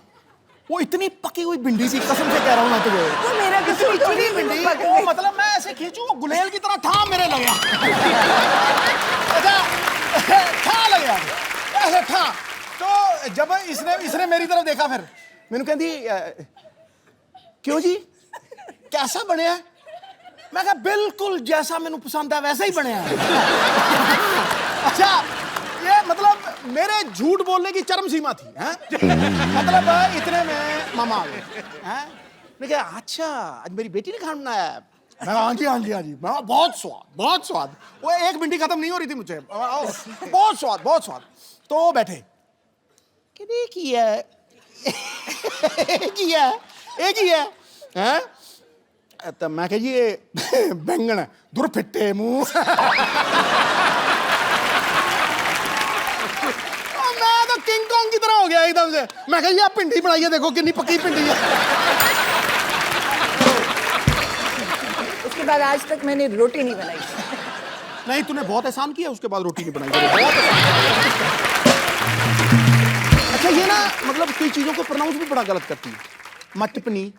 वो इतनी पकी हुई भिंडी थी, कसम से कह रहा हूँ ना तुझे। तो मेरा कसूर तो नहीं, भिंडी वो मतलब मैं ऐसे खींचूं, वो गुलेल की तरह ठा मेरे लगा। अच्छा, ठा लगा ऐसे ठा। तो जब इसने मेरी तरफ देखा, फिर मैंने कहती क्यों जी, कैसा बने है? मैं कहा बिल्कुल जैसा मैंने पसंद है वैसा ही बने है। अच्छा, ये मतलब मेरे झूठ बोलने की चरम सीमा थी, हैं? मतलब इतने में मामा आ गए, हैं? मैं कहा अच्छा, आज मेरी बेटी ने खाना बनाया है। मैं हाँ जी। मैं बहुत स्वाद। वो एक भिंडी खत्म नहीं हो रही थी मुझे, बहुत स्वाद। तो बैठे कि एक ही है, हैं? तो मैं कह जी ये बैंगन है, दूर फिट्टे मुंह। मैं तो किंग कॉन्ग की तरह हो गया एकदम से। मैं कह जी आप भिंडी बनाइए, देखो कितनी पक्की भिंडी है। उसके बाद आज तक मैंने रोटी नहीं बनाई। नहीं, तूने बहुत एहसान किया, उसके बाद रोटी नहीं बनाई। अच्छा, ये ना मतलब कई चीजों को प्रोनाउंस भी बड़ा गलत करती है। मटर पनीर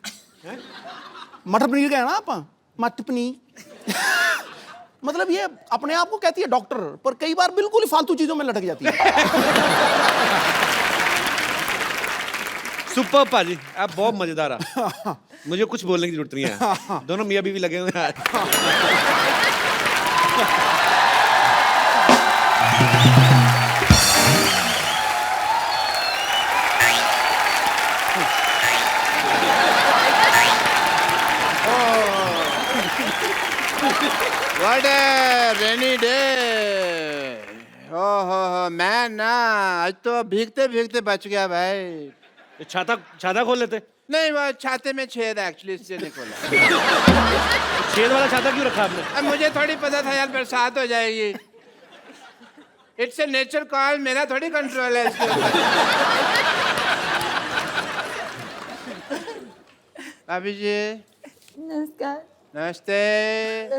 गया ना आप, मटर पनीर। मतलब ये अपने आप को कहती है डॉक्टर, पर कई बार बिल्कुल ही फालतू चीजों में लटक जाती है। सुपर पाजी, आप बहुत मजेदार आप। मुझे कुछ बोलने की जरूरत नहीं है, दोनों मियाँ बीवी लगे हुए हैं। What a rainy day. हो मैं ना आज तो भीगते भीगते बच गया भाई। छाता छाता खोल लेते। नहीं वो छाते में छेद है एक्चुअली, इससे नहीं खोला। छेद वाला छाता क्यों रखा आपने? अब मुझे थोड़ी पता था यार बरसात हो जाएगी। इट्स ए नेचर कॉल, मेरा थोड़ी कंट्रोल है इसके ऊपर। भाभी जी नमस्कार। नमस्ते,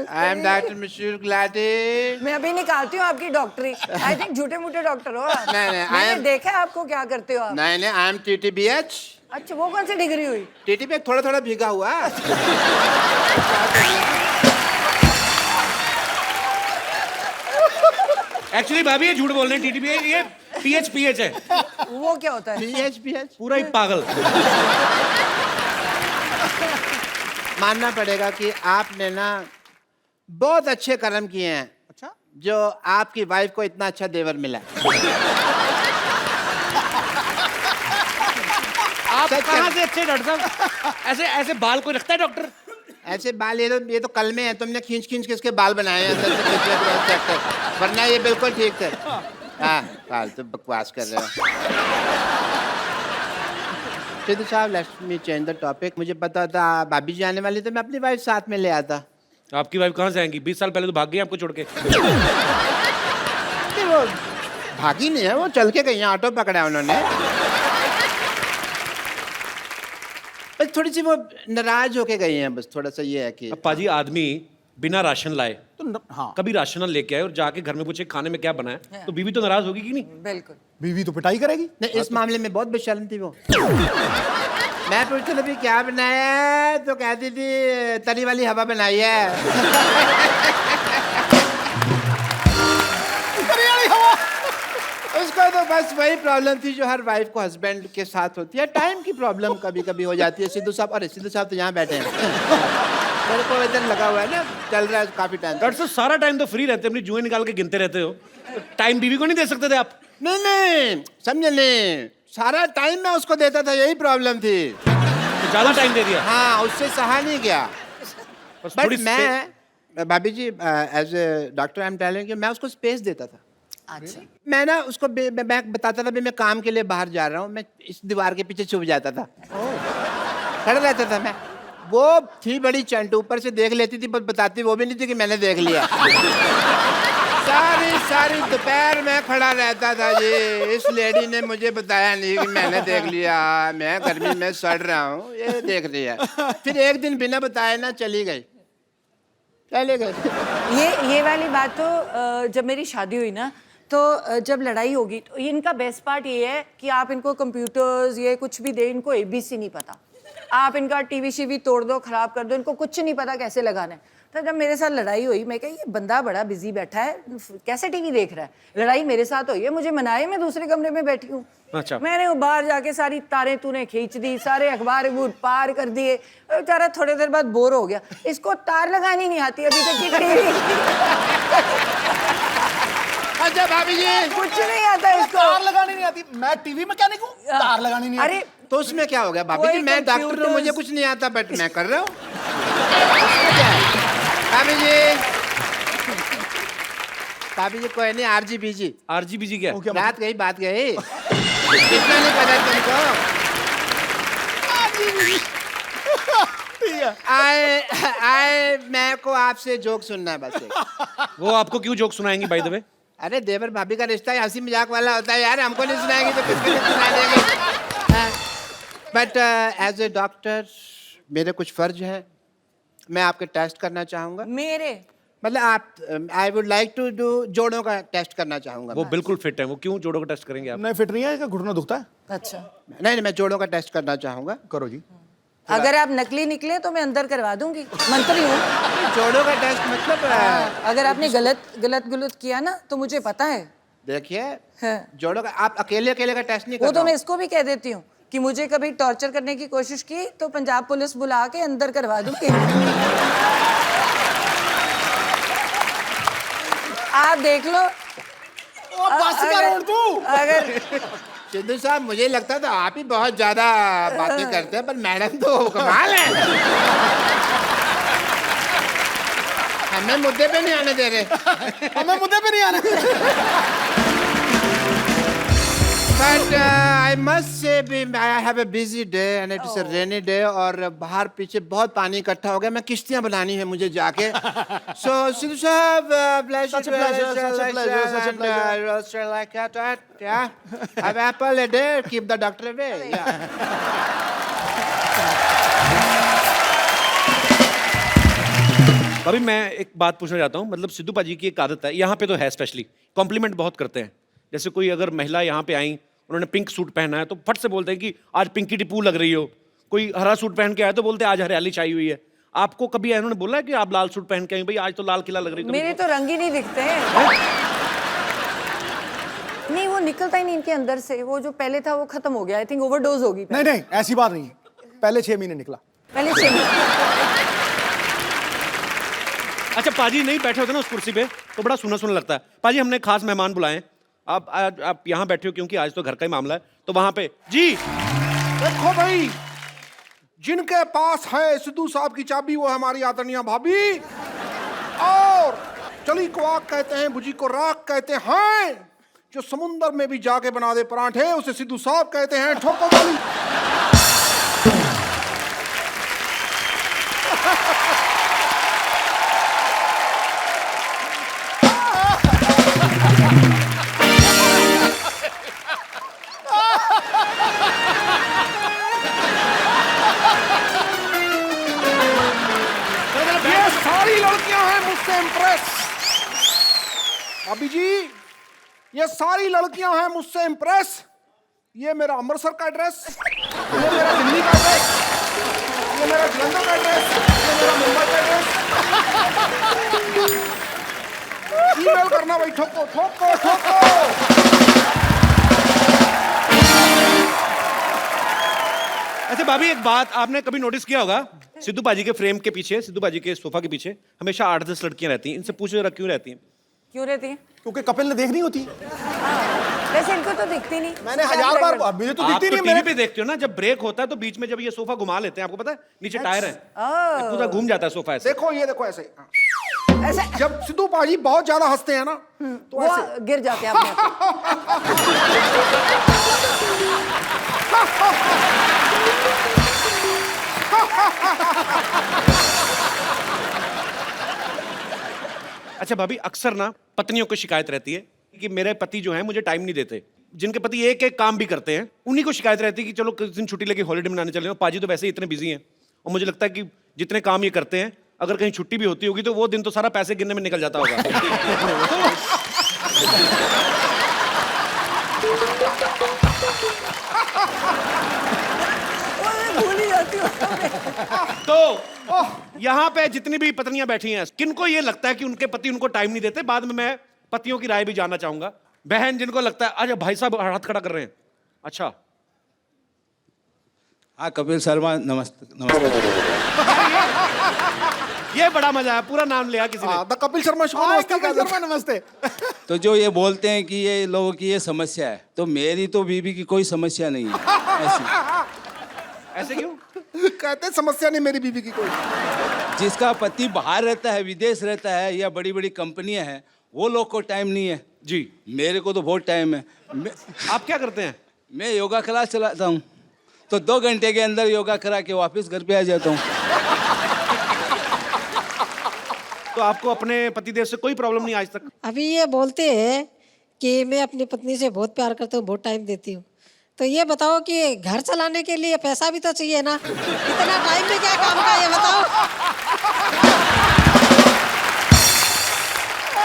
आई एम डॉक्टर मशहूर गुलाटी। मैं अभी निकालती हूँ आपकी डॉक्टरी। आई थिंक झूठे मूठे डॉक्टर हो आप। नहीं, I मैंने am- देखा है आपको क्या करते हो आप। नहीं नहीं, आई एम TTBH। अच्छा, वो कौन सी डिग्री हुई? टीटी पे थोड़ा थोड़ा भीगा हुआ। एक्चुअली भाभी ये झूठ बोल रहे हैं, टीटीपी ये PH है। वो क्या होता है? PH पूरा ही पागल। मानना पड़ेगा कि आपने ना बहुत अच्छे कर्म किए हैं। अच्छा, जो आपकी वाइफ को इतना अच्छा देवर मिला। आप सच कहाँ है। से अच्छे डॉक्टर साहब? ऐसे ऐसे बाल कोई रखता है डॉक्टर? ऐसे बाल ये तो कल में है, तुमने खींच खींच के इसके बाल बनाए हैं अंदर से खींच के क्रॉस चेक कर। वरना ये बिल्कुल ठीक थे। हाँ फालतू बकवास कर रहे हो। सिद्धू साहब let's me change the topic. मुझे पता था भाभी जी आने वाली, तो मैं अपनी वाइफ साथ में ले आता। आपकी वाइफ कहाँ से आएंगी? 20 साल पहले तो भाग गई आपको छोड़ के। नहीं, वो भागी नहीं है, वो चल के गई हैं, ऑटो पकड़ा उन्होंने। बस थोड़ी सी वो नाराज होके गई हैं, बस थोड़ा सा ये है कि अब पाजी आदमी बिना राशन लाए तो हाँ, कभी राशन लेके आए और जाके घर में पूछे खाने में क्या बना है, तो बीवी तो नाराज होगी कि नहीं? बिल्कुल। बीवी तो पिटाई करेगी। नहीं, इस मामले में बहुत बेशर्म थी वो। मैं पूछता था भी क्या बनाया है, तो कहती थी तरी वाली हवा बनाई है। उसको तो बस वही प्रॉब्लम थी जो हर वाइफ को हस्बैंड के साथ होती है, टाइम की प्रॉब्लम कभी कभी हो जाती है। सिद्धू साहब, अरे सिद्धू साहब तो यहाँ बैठे हैं। मेरे को इधर लगा हुआ है ना, चल रहा है काफी टाइम। डॉक्टर साहब सारा टाइम तो फ्री रहते, अपनी जुएं निकाल के गिनते रहते हो, टाइम बीवी को नहीं दे सकते थे आप? नहीं नहीं, समझे नहीं, सारा टाइम मैं उसको देता था, यही प्रॉब्लम थी। तो ज्यादा टाइम दे दिया? हाँ, उससे सहा नहीं गया। बस बट थोड़ी मैं भाभी जी as a doctor I am telling you, मैं उसको स्पेस देता था। अच्छा, मैं ना उसको मैं बताता था भी मैं काम के लिए बाहर जा रहा हूँ, मैं इस दीवार के पीछे छुप जाता था, खड़ा रहता था मैं। वो थी बड़ी चंट, ऊपर से देख लेती थी, बस बताती वो भी नहीं थी कि मैंने देख लिया। सारी दोपहर में खड़ा रहता था जी, इस लेडी ने मुझे बताया नहीं कि मैंने देख लिया, मैं गर्मी में सड़ रहा हूँ, ये देख लिया। फिर एक दिन बिना बताए ना चली गई, चले गए। ये वाली बात तो जब मेरी शादी हुई ना, तो जब लड़ाई होगी तो इनका बेस्ट पार्ट ये है कि आप इनको कंप्यूटर्स ये कुछ भी दे, इनको ABC नहीं पता। आप इनका टीवी शीवी तोड़ दो, खराब कर दो, इनको कुछ नहीं पता कैसे लगाना है। तो जब मेरे साथ लड़ाई हुई, मैं कहा ये बंदा बड़ा बिजी बैठा है, कैसे टीवी देख रहा है। लड़ाई मेरे साथ हुई है, मुझे मनाए, मैं दूसरे कमरे में बैठी हूँ। अच्छा। मैंने वो बाहर जाके सारी तारें तूने खींच दी, सारे अखबार पार कर दिए। बेचारा थोड़ी देर बाद बोर हो गया, इसको तार लगानी नहीं आती अभी तक की टीवी। अच्छा भाभी जी, कुछ नहीं आता इसको। तार लगानी नहीं आती? मैं टीवी मैकेनिक हूँ, तार लगानी नहीं आती। अरे तो उसमें क्या हो गया भाभी जी, कोई मैं डॉक्टर हूँ, computers- मुझे कुछ नहीं आता, बट मैं कर रहा हूँ। भाभी जी, भाभी जी कोई नहीं, RGBG। RGBG क्या है? रात गई बात गई, इतना नहीं पता तुमको। आए मैं को आपसे जोक सुनना है बस एक। वो आपको क्यों जोक सुनाएंगी बाय द वे? अरे देवर भाभी का रिश्ता हंसी मजाक वाला होता है यार, हमको नहीं सुनाएंगे तो किसको नहीं सुना देंगे। बट एज ए डॉक्टर मेरे कुछ फर्ज हैं, मैं आपके टेस्ट करना चाहूँगा। मेरे मतलब आप I would like to do जोड़ों का टेस्ट करना चाहूँगा। वो बिल्कुल फिट है, वो क्यों जोड़ों का टेस्ट करेंगे आप? नहीं फिट नहीं है, इसका घुटना दुखता है। अच्छा, नहीं मैं जोड़ों का टेस्ट करना चाहूँगा। करो जी। अगर आप नकली निकले तो मैं अंदर करवा दूंगी, मंत्री हूँ। जोड़ों का टेस्ट मतलब अगर आपने गलत किया ना तो मुझे पता है। देखिए, हाँ। जोड़ों का आप अकेले का टेस्ट नहीं वो कर तो मैं इसको भी कह देती हूँ कि मुझे कभी टॉर्चर करने की कोशिश की तो पंजाब पुलिस बुला के अंदर करवा दूंगी। आप देख लो। अगर सिद्धू साहब मुझे लगता था आप ही बहुत ज्यादा बातें करते हैं, पर मैडम तो कमाल है। हमें मुद्दे पे नहीं आने दे रहे। हमें मुद्दे पे नहीं आने। But I must say I have a busy day and it is a rainy day और बाहर पीछे बहुत पानी इकट्ठा हो गया। मैं किश्तियाँ बनानी है मुझे जाके। So सिद्धू साहब, Such a pleasure, such a pleasure, such a pleasure. roaster like that, yeah. Have apple a day, keep the doctor away. Yeah. अभी मैं एक बात पूछना चाहता हूँ, मतलब सिद्धू पाजी की एक आदत है, यहाँ पे तो है स्पेशली, कॉम्प्लीमेंट बहुत करते हैं। जैसे कोई अगर महिला यहाँ पे आई, उन्होंने पिंक सूट पहना है तो फट से बोलते हैं कि आज पिंकी टिप्पू लग रही हो। कोई हरा सूट पहन के आया तो बोलते हैं आज हरियाली छाई हुई है। आपको कभी उन्होंने बोला है कि आप लाल सूट पहन के आई, भाई आज तो लाल किला लग रही है? मेरे तो रंग ही नहीं दिखते हैं। नहीं, वो निकलता ही नहीं इनके अंदर से। वो जो पहले था वो खत्म हो गया। आई थिंक ओवरडोज होगी। नहीं नहीं, ऐसी बात नहीं है। पहले 6 महीने निकला। पहले 6 महीने। अच्छा, पाजी नहीं बैठे होते ना उस कुर्सी पे तो बड़ा सुना सुना लगता है। पाजी हमने खास मेहमान बुलाए हैं, आप यहाँ बैठे हो क्योंकि आज तो घर का ही मामला है, तो वहां पे जी देखो भाई, जिनके पास है सिद्धू साहब की चाबी वो है हमारी आदरणीय भाभी। और चली को आग कहते हैं, भुजी को राख कहते हैं। जो समुंदर में भी जाके बना दे पराठे उसे सिद्धू साहब कहते हैं। ठोको वाली। ये सारी लड़कियां हैं मुझसे इम्प्रेस। भाभी जी, ये सारी लड़कियां हैं मुझसे इम्प्रेस। ये मेरा अमृतसर का एड्रेस, ये मेरा दिल्ली का एड्रेस, ये मेरा जलंधर का एड्रेस, ये मेरा मुंबई का एड्रेस। ईमेल करना भाई। ठोको ठोको ठोको। अच्छा भाभी, एक बात आपने कभी नोटिस किया होगा, सिद्धू पाजी के फ्रेम के पीछे, सिद्धू पाजी के सोफा के पीछे हमेशा 8-10 लड़कियां रहती हैं। इनसे पूछो जरा क्यों रहती हैं? क्यों रहती है? क्योंकि कपिल ने देखनी होती। वैसे इनको तो दिखती नहीं। मैंने 1000 बार, मुझे तो आप दिखती तो नहीं। टीवी पे देखते हो ना, जब ब्रेक होता है तो बीच में जब ये सोफा घुमा लेते हैं, आपको पता है नीचे टायर है, पूरा घूम जाता है सोफा ऐसे। देखो ये देखो ऐसे। ऐसे जब सिद्धू पाजी बहुत ज्यादा हंसते हैं ना तो वो ऐसे गिर जाते हैं अपने आप। अच्छा भाभी, अक्सर ना पत्नियों को शिकायत रहती है कि मेरे पति जो है मुझे टाइम नहीं देते। जिनके पति एक एक काम भी करते हैं उन्हीं को शिकायत रहती है कि चलो किस दिन छुट्टी लेके हॉलीडे मनाने चले। पाजी तो वैसे ही इतने बिजी हैं और मुझे लगता है कि जितने काम ये करते हैं, अगर कहीं छुट्टी भी होती होगी तो वो दिन तो सारा पैसे गिनने में निकल जाता होगा। भूल ही जाती हूँ। तो यहाँ पे जितनी भी पत्नियां बैठी हैं, किनको ये लगता है कि उनके पति उनको टाइम नहीं देते? बाद में मैं पतियों की राय भी जानना चाहूंगा। बहन जिनको लगता है, अच्छा भाई साहब हाथ खड़ा कर रहे हैं, अच्छा हाँ कपिल शर्मा, नमस्ते नमस्ते। ये बड़ा मजा है, पूरा नाम लिया किसी ने। The Kapil Sharma show. नमस्ते कपिल शर्मा, नमस्ते। तो जो ये बोलते हैं कि ये लोगों की ये समस्या है, तो मेरी तो बीबी की कोई समस्या नहीं है ऐसी। ऐसे क्यों? कहते समस्या नहीं मेरी बीबी की कोई। जिसका पति बाहर रहता है, विदेश रहता है या बड़ी बड़ी कंपनियां हैं, वो लोग को टाइम नहीं है जी। मेरे को तो बहुत टाइम है। आप क्या करते हैं? मैं योगा क्लास चलाता हूँ, तो 2 घंटे के अंदर योगा करा के वापस घर पे आ जाता हूँ। तो आपको अपने पतिदेव से कोई प्रॉब्लम नहीं आज तक? अभी ये बोलते हैं कि मैं अपनी पत्नी से बहुत प्यार करता हूँ, बहुत टाइम देती हूँ। तो ये बताओ कि घर चलाने के लिए पैसा भी तो चाहिए ना, इतना टाइम में क्या काम का, ये बताओ।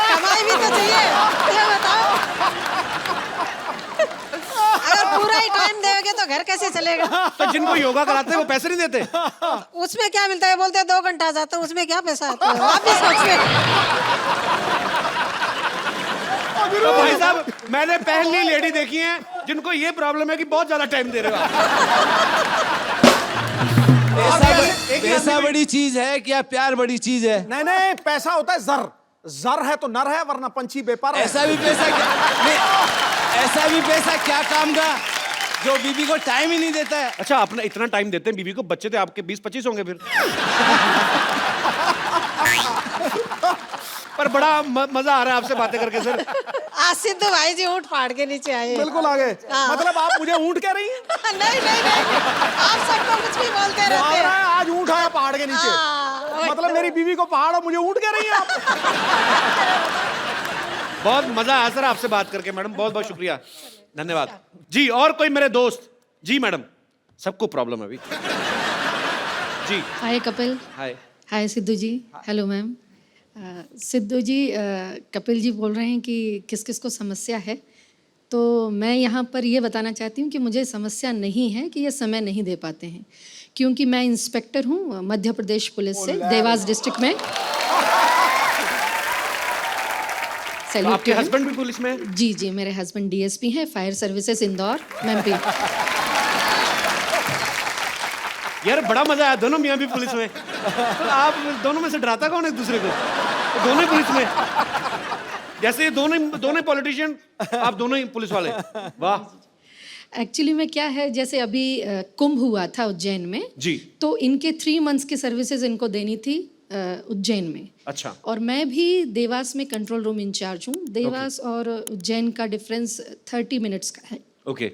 कमाई भी तो चाहिए, ये बताओ। अगर पूरा ही टाइम देोगे तो घर कैसे चलेगा? तो जिनको योगा कराते हैं वो पैसे नहीं देते? उसमें क्या मिलता है? बोलते हैं 2 घंटा जाता हूँ, उसमें क्या पैसा आता है? आप भी सोचिए। तो भाई साहब, मैंने पहली लेडी देखी है जिनको ये प्रॉब्लम है कि बहुत ज्यादा टाइम दे रहे हो आप। पैसा बड़ी चीज है क्या प्यार बड़ी चीज है? नहीं नहीं, पैसा होता है जर। जर है तो नर है, वरना पंछी बेपर है। ऐसा भी पैसा क्या नहीं, ऐसा भी पैसा क्या काम का जो बीबी को टाइम ही नहीं देता है? अच्छा, आपने इतना टाइम देते हैं बीवी को, बच्चे थे आपके 20-25 होंगे फिर। पर बड़ा मजा आ रहा है आपसे बातें करके सर। आज सिद्धू भाई जी ऊँट फाड़ के नीचे आए। बिल्कुल आगे। हाँ। मतलब आप मुझे ऊंट कह रही हैं? नहीं नहीं नहीं, आप सबको कुछ भी बोलते रहते हैं। आज ऊंट आया पहाड़ के नीचे। हाँ, मतलब मेरी बीवी को पहाड़ और मुझे ऊंट कह रही हैं आप? बहुत मजा आया सर आपसे बात करके मैडम, बहुत बहुत शुक्रिया, धन्यवाद जी। और कोई मेरे दोस्त? जी मैडम, सबको प्रॉब्लम है अभी। जी hi Kapil. Hi. Hi Sidhu ji. Hello ma'am. Sidhu ji, Kapil ji बोल रहे हैं कि किस किस को समस्या है, तो मैं यहाँ पर ये बताना चाहती हूँ कि मुझे समस्या नहीं है कि ये समय नहीं दे पाते हैं, क्योंकि मैं इंस्पेक्टर हूँ मध्य प्रदेश पुलिस से, देवास डिस्ट्रिक्ट में। तो आपके हस्बैंड भी पुलिस में है? जी जी, मेरे हस्बैंड डीएसपी हैं, फायर सर्विसेज इंदौर में भी। यार बड़ा मजा आया, दोनों मियाँ भी पुलिस में। तो आप दोनों में से डराता कौन है एक दूसरे को? तो दोनों ही पुलिस में, जैसे ये दोनों पॉलिटिशियन, आप दोनों ही पुलिस वाले। वाह। एक्चुअली में क्या है, जैसे अभी कुंभ हुआ था उज्जैन में जी, तो इनके 3 मंथ्स की सर्विसेज इनको देनी थी उज्जैन में। अच्छा। और मैं भी देवास में कंट्रोल रूम इंचार्ज हूँ। देवास और उज्जैन का डिफरेंस 30 मिनट्स का है। ओके।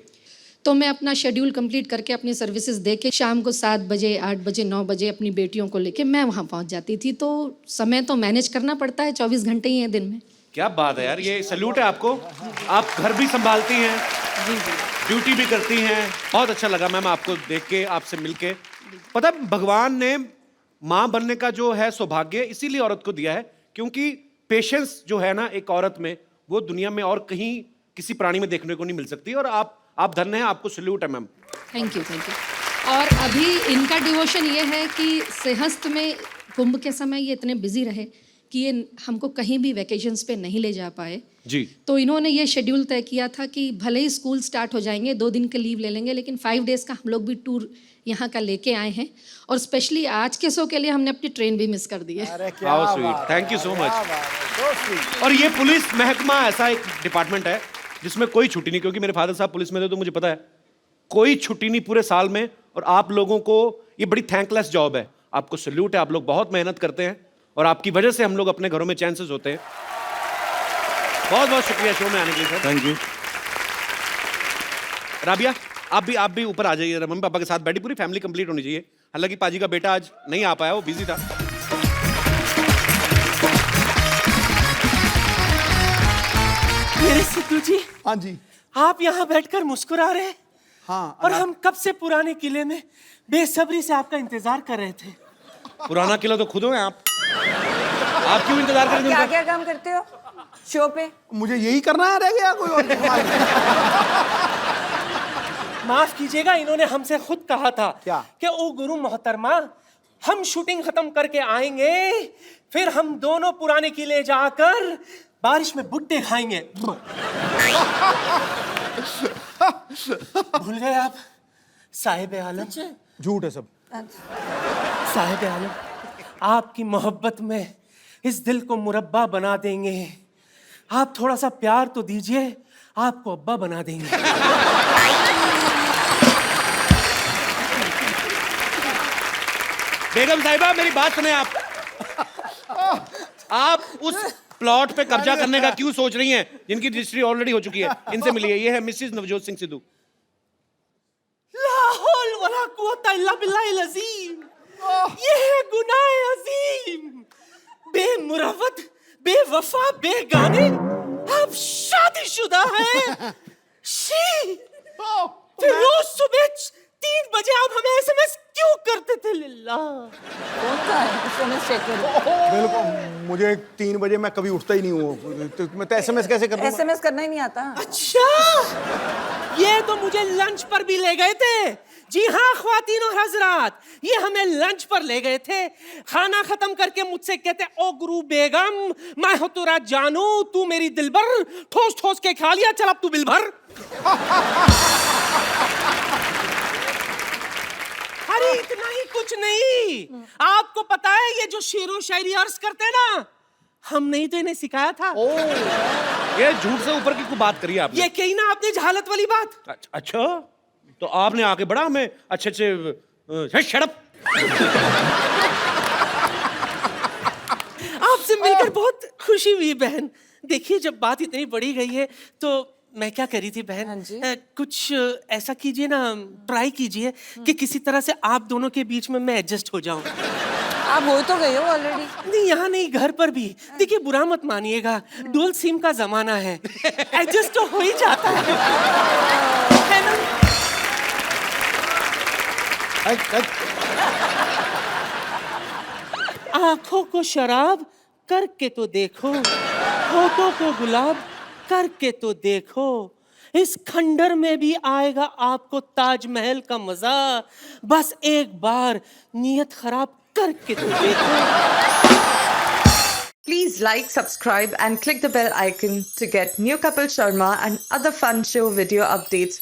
तो मैं अपना शेड्यूल कंप्लीट करके अपनी सर्विसेज दे के शाम को 7 बजे, 8 बजे, 9 बजे अपनी बेटियों को लेके मैं वहाँ पहुँच जाती थी। तो समय तो मैनेज करना पड़ता है, 24 घंटे ही हैं दिन में। क्या बात है यार, ये सैल्यूट है आपको। आप घर भी संभालती हैं, ड्यूटी भी करती हैं। बहुत अच्छा लगा मैम आपको देख के, आपसे मिलके। पता है, भगवान ने माँ बनने का जो है सौभाग्य इसीलिए औरत को दिया है, क्योंकि पेशेंस जो है ना एक औरत में, वो दुनिया में और कहीं किसी प्राणी में देखने को नहीं मिल सकती। और आप धन्य हैं, आपको सैल्यूट है ma'am. Thank you, thank you. और अभी इनका डिवोशन ये है कि सिंहस्थ में कुंभ के समय ये इतने बिजी रहे कि ये हमको कहीं भी वैकेशंस पे नहीं ले जा पाए जी। तो इन्होंने ये शेड्यूल तय किया था कि भले ही स्कूल स्टार्ट हो जाएंगे, 2 दिन के लीव ले लेंगे, लेकिन 5 डेज का हम लोग भी टूर यहाँ का लेके आए हैं। और स्पेशली आज के शो के लिए हमने अपनी ट्रेन भी मिस कर दी है। How sweet, thank you so much. और ये पुलिस महकमा ऐसा एक डिपार्टमेंट है जिसमें कोई छुट्टी नहीं, क्योंकि मेरे फादर साहब पुलिस में थे तो मुझे पता है कोई छुट्टी नहीं पूरे साल में। और आप लोगों को ये बड़ी थैंकलेस जॉब है, आपको सैल्यूट है। आप लोग बहुत मेहनत करते हैं और आपकी वजह से हम लोग अपने घरों में चैन से सोते हैं। बहुत बहुत शुक्रिया शो में आने के लिए सर। Thank you. राबिया, आप भी ऊपर आ जाइए, मम्मी पापा के साथ बैठी, पूरी फैमिली कंप्लीट होनी चाहिए। हालांकि पाजी का बेटा आज नहीं आ पाया, वो बिजी था। मेरे सिद्धू जी। हाँ जी। आप यहाँ बैठकर मुस्कुरा रहे हैं। हाँ। और हम कब से पुराने किले में बेसब्री से आपका इंतजार कर रहे थे। पुराना किला तो खुद हो हैं आप क्यों इंतजार कर रहे थे? क्या क्या काम करते हो शो पे? मुझे यही करना है, रह गया कोई और? माफ कीजिएगा, इन्होंने हमसे खुद कहा था क्या? कि ओ गुरु मोहतरमा, हम शूटिंग खत्म करके आएंगे, फिर हम दोनों पुराने किले जाकर बारिश में भुट्टे खाएंगे। भूल गए आप साहिब आलम? झूठ है सब। साहिब आलम, आपकी मोहब्बत में इस दिल को मुरब्बा बना देंगे। आप थोड़ा सा प्यार तो दीजिए, आपको अब्बा बना देंगे। बेगम साहिबा, मेरी बात सुने आप उस प्लॉट पे कब्जा करने का क्यों सोच रही हैं जिनकी रजिस्ट्री ऑलरेडी हो चुकी है? इनसे मिलिए, ये है मिसेस नवजोत सिंह सिद्धू। ला हौल वला कुव्वता इल्ला बिल्लाहिल अज़ीम। ये है गुनाह अजीम। बेमुरवत, बेवफा, बेगाने, आप शादीशुदा हैं। शी, फिर रोज सुबह 3 बजे आप हमें एसएमएस क्यों करते थे? लिल्ला कौन सा है एसएमएस चेक करो। बिल्कुल, मुझे 3 बजे मैं कभी उठता ही नहीं हूँ, तो मैं तो एसएमएस कैसे कर दूंगा? एसएमएस करना ही नहीं आता। अच्छा, ये तो मुझे लंच पर भी ले गए थे। जी हाँ ख्वातीन और हजरात, ये हमें लंच पर ले गए थे। खाना खत्म करके मुझसे कहते, ओ गुरु बेगम, मैं हो तेरा जानू, तू मेरी दिलबर, ठोस ठोस के खा लिया, चल अब तू बिल भर। अरे इतना ही कुछ नहीं, आपको पता है ये जो शेरो शायरी अर्ज करते हैं ना, हमने ही तो इन्हें सिखाया था। ये झूठ से ऊपर की कोई बात करी आपने? ये कही ना आपने जहालत वाली बात। अच्छा, तो आपने आके बड़ा हमें अच्छे शड़प। आपसे मिलकर बहुत खुशी हुई बहन। देखिए जब बात इतनी बड़ी गई है तो मैं क्या करी थी बहन, कुछ ऐसा कीजिए ना, ट्राई कीजिए कि किसी तरह से आप दोनों के बीच में मैं एडजस्ट हो जाऊं। आप हो तो गए हो ऑलरेडी। नहीं, यहाँ नहीं, घर पर भी। देखिए बुरा मत मानिएगा, डुअल सिम का जमाना है, एडजस्ट तो हो ही जाता है ना? आंखों को शराब करके तो देखो, होठों को गुलाब करके तो देखो, इस खंडर में भी आएगा आपको ताजमहल का मजा, बस एक बार नियत खराब करके तो देखो। Please like, subscribe and click the bell icon to get new Kapil Sharma and other fun show video updates